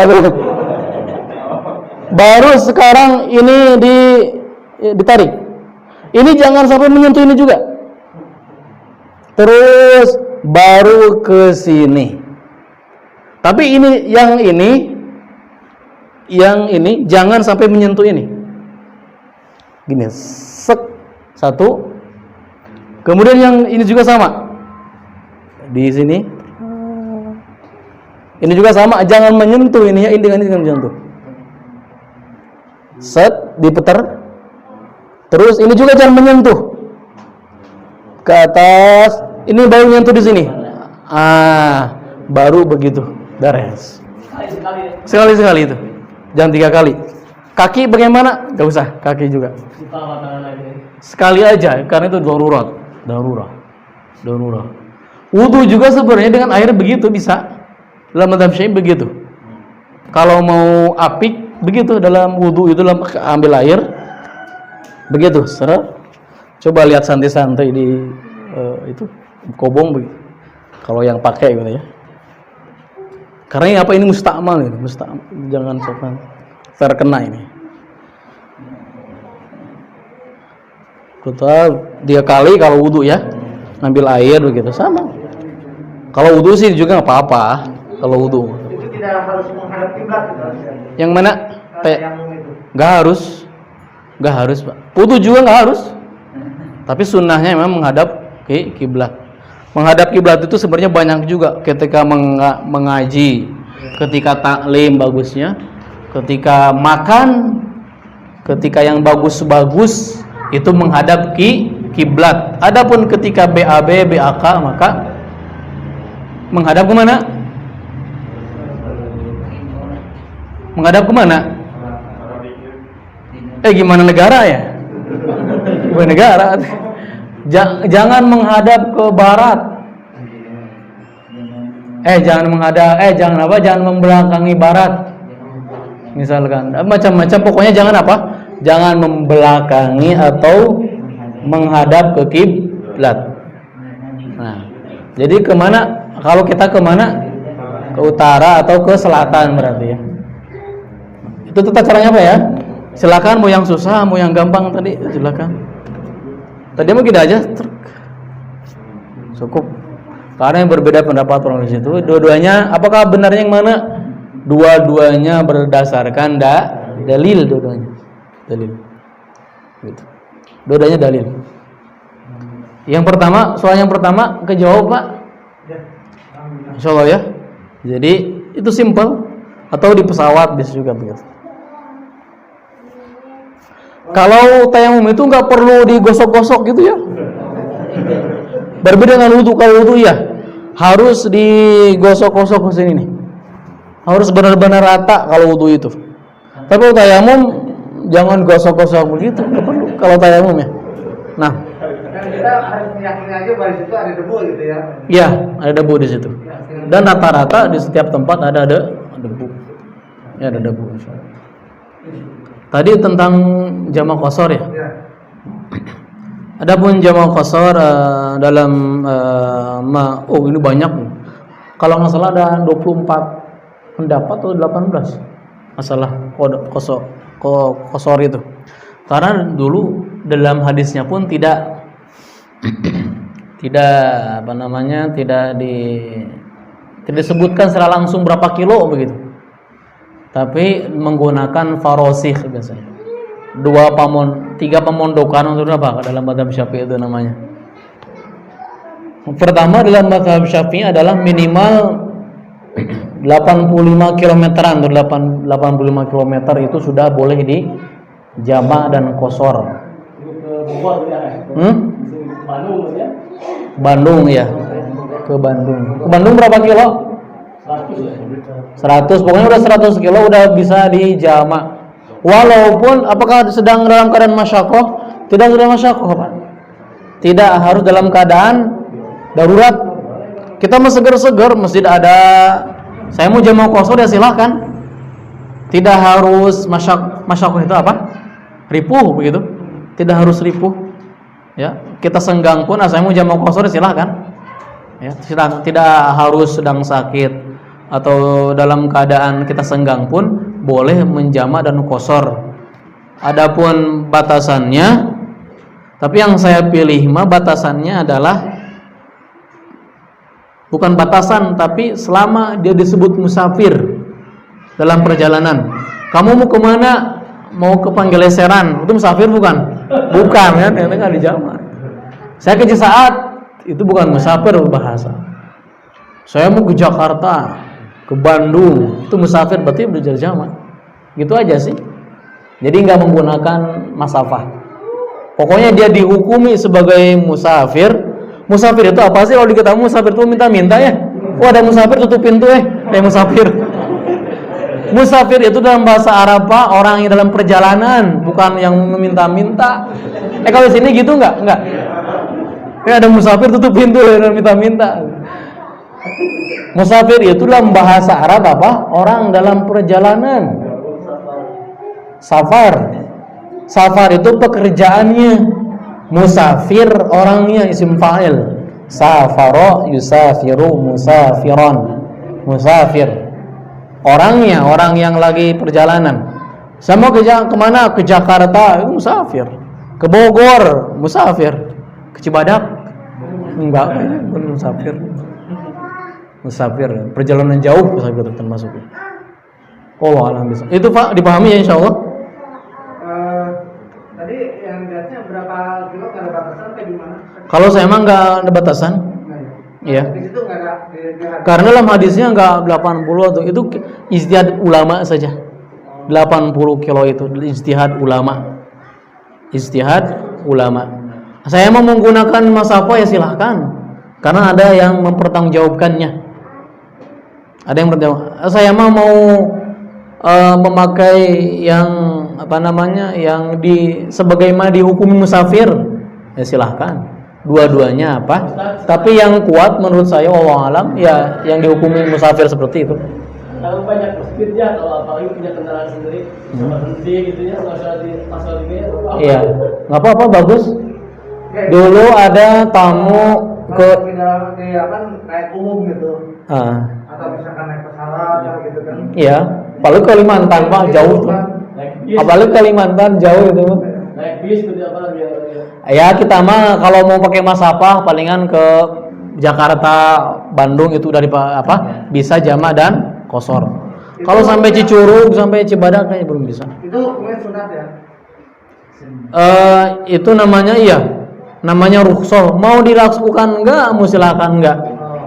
Baru sekarang ini ditarik. Ini jangan sampai menyentuh ini juga. Terus baru ke sini. Tapi yang ini jangan sampai menyentuh ini. Gini, sek 1. Kemudian yang ini juga sama. Di sini. Ini juga sama, jangan menyentuh ini ya, ini dengan menyentuh. Set, diputar. Terus ini juga jangan menyentuh. Ke atas, ini baru menyentuh di sini. Baru begitu. Beres. Sekali itu. Jangan 3 kali. Kaki bagaimana? Gak usah, kaki juga. Sekali aja, karena itu darurat. Wudu juga sebenarnya dengan air begitu bisa. Dalam mazhab Syafi'i begitu. Kalau mau apik begitu dalam wudu itu ambil air begitu, seret. Coba lihat santai-santai di itu kobong begitu. Kalau yang pakai gitu ya. Karena ini musta'mal itu, jangan sopan terkena ini. Kita 3 kali kalau wudu ya, ambil air begitu sama. Kalau wudu sih juga nggak apa-apa. Kalau wudu. Itu tidak harus menghadap kiblat gitu. Yang mana? Nggak harus, Pak. Wudu juga nggak harus. Tapi sunnahnya memang menghadap ke kiblat. Menghadap kiblat itu sebenarnya banyak juga. Ketika mengaji, ketika taklim bagusnya, ketika makan, ketika yang bagus-bagus itu menghadap kiblat. Adapun ketika BAB, BAK maka menghadap kemana? Menghadap kemana? Gimana negara ya? Bukan negara. Jangan menghadap ke barat. Jangan membelakangi barat. Misalkan macam-macam, pokoknya jangan apa? Jangan membelakangi atau menghadap ke kiblat. Nah, jadi kemana? Kalau kita kemana? Ke utara atau ke selatan berarti ya. Itu tata caranya apa ya? Silakan, mau yang susah, mau yang gampang tadi silakan. Tadi mau kita aja cukup. Karena yang berbeda pendapat orang di situ. Dua-duanya, apakah benarnya yang mana? Dua-duanya berdasarkan dalil, dua-duanya dalil. Gitu. Dua-duanya dalil. Yang pertama, soal yang pertama kejawab Pak. Insyaallah ya. Jadi itu simple. Atau di pesawat bisa juga begitu. Kalau tayamum itu nggak perlu digosok-gosok gitu ya. Berbeda dengan wudu. Kalau wudu ya harus digosok-gosok ke sini nih. Harus benar-benar rata kalau wudu itu. Tapi kalau tayamum jangan gosok-gosok begitu, nggak perlu. Kalau tayamum ya. Nah, kita harus meyakini aja bahwa di situ ada debu gitu ya. Iya, ada debu di situ. Dan rata-rata di setiap tempat ada debu. Ya, ada debu. Tadi tentang jamak qashar ya. Adapun jamak qashar dalam ini banyak. Kalau nggak salah ada 24 pendapat atau 18 masalah qashar itu. Karena dulu dalam hadisnya pun tidak disebutkan secara langsung berapa kilo begitu. Tapi menggunakan farosih biasanya. 3 pemondokan untuk apa? Dalam mazhab Syafi'i itu namanya. Pertama dalam mazhab Syafi'i adalah minimal 85 kilometeran atau 85 kilometer itu sudah boleh di jama' dan qashar. Bandung ya. Ke Bandung berapa kilo? 100. Pokoknya udah 100 kilo udah bisa di jama'. Walaupun apakah sedang dalam keadaan masyaqqah? Tidak dalam masyaqqah, Pak. Tidak harus dalam keadaan darurat. Kita mau seger-seger, masjid ada. Saya mau jama' qashar ya silahkan. Tidak harus masyaqqah itu apa? Ripuh begitu. Tidak harus ripuh. Ya, kita senggang pun saya mau jama' qashar silahkan. Ya, tidak harus sedang sakit atau dalam keadaan kita senggang pun boleh menjama' dan qashar. Adapun batasannya, tapi yang saya pilih batasannya adalah bukan batasan, tapi selama dia disebut musafir dalam perjalanan. Kamu mau kemana? Mau ke Panggeleseran, itu musafir bukan? Bukan kan? Itu kan dijama'. Saya ke Cisaat, itu bukan musafir bahasa. Saya mau ke Jakarta, ke Bandung, itu musafir, berarti belajar jama'. Gitu aja sih. Jadi nggak menggunakan masafah. Pokoknya dia dihukumi sebagai musafir. Musafir itu apa sih? Kalau diketahui musafir itu minta-minta ya. Oh ada musafir tutup pintu musafir. Musafir itu dalam bahasa Arab Pak, orang yang dalam perjalanan, bukan yang meminta-minta. Kalau di sini gitu nggak? Nggak. Ada musafir tutup pintu dan minta-minta. Musafir itu dalam bahasa Arab apa? Orang dalam perjalanan. Safar itu pekerjaannya. Musafir orangnya, isim fa'il. Safaro yusafiru musafiron. Musafir orangnya, orang yang lagi perjalanan. Saya mau kemana? Ke Jakarta, itu musafir. Ke Bogor, musafir. Ke Cibadak, enggak, bukan musafir. Perjalanan jauh musafir termasuk. Oh, alhamdulillah. Itu Pak dipahami ya insyaallah. Tadi yang gasnya berapa kilo, nggak ada batasan kayak gimana? Kalau saya emang nggak ada batasan. Iya. Di situ nggak ada. Karena dalam hadisnya nggak 80 tuh, itu ijtihad ulama saja. 80 kilo itu ijtihad ulama. Ijtihad ulama. Saya mau menggunakan masafah ya silahkan. Karena ada yang mempertanggungjawabkannya. Ada yang bertanggung. Saya mau memakai yang yang sebagaimana dihukumi musafir ya silahkan. Dua-duanya apa? Tapi yang kuat menurut saya wallahu alam ya yang dihukumi musafir seperti itu. Kalau banyak masjidnya, kalau apalagi punya kendaraan sendiri, berhenti gitu ya, nggak usah di pasal ini. Iya, nggak apa-apa, bagus. Dulu ada tamu ke naik umum gitu. Atau misalkan naik pesawat gitu kan. Iya, apalagi Kalimantan Pak jauh tuh. Apalagi Kalimantan jauh itu. Naik bis gitu apa biar. Ya kita mah kalau mau pakai masafah palingan ke Jakarta Bandung itu dari apa? Bisa jamak dan qasar. Kalau sampai Cicurug sampai Cibadak kayaknya belum bisa. Itu mungkin sunat ya. Itu namanya namanya rukhsah. Mau dilakukan enggak, mau silakan enggak.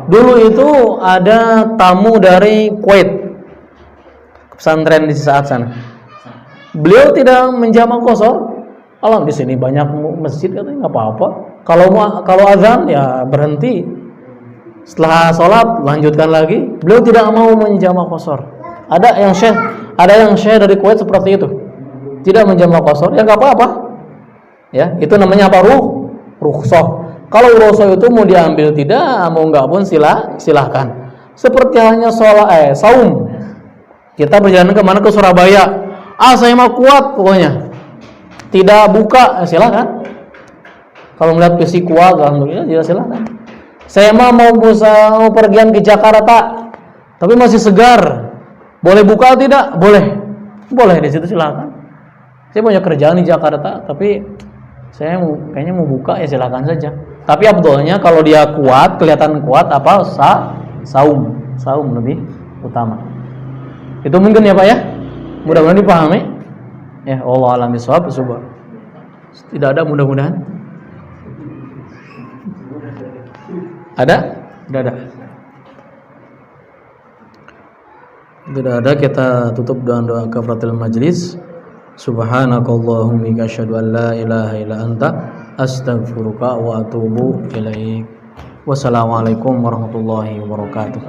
Dulu itu ada tamu dari Kuwait, pesantren di saat sana. Beliau tidak menjamak qasar. Alam di sini banyak masjid katanya nggak apa-apa. Kalau azan ya berhenti. Setelah sholat lanjutkan lagi. Beliau tidak mau menjamak qasar. Ada yang syekh dari Kuwait seperti itu. Tidak menjamak qasar, ya nggak apa-apa. Ya, itu namanya apa? Rukhsah. Kalau rukhsah itu mau diambil tidak, mau enggak pun silahkan. Seperti halnya saum. Kita perjalanan kemana? Ke Surabaya. Saya mau kuat pokoknya. Tidak buka, silakan. Kalau melihat fisik kuat, alhamdulillah, ya silakan. Saya mau pergian ke Jakarta, tapi masih segar. Boleh buka tidak? Boleh di situ silakan. Saya punya kerjaan di Jakarta, tapi saya kayaknya mau buka, ya silakan saja. Tapi abdolnya kalau dia kuat, kelihatan kuat saum lebih utama. Itu mungkin ya Pak ya. Mudah-mudahan dipahami. Ya, Allah alam bisawab. Tidak ada mudah-mudahan. Ada? Tidak ada. Tidak ada, kita tutup dengan doa kafaratul majlis. Subhanakallahumma asyhadu an la ilaha illa anta astaghfiruka wa atubu ilaik. Wassalamualaikum warahmatullahi wabarakatuh.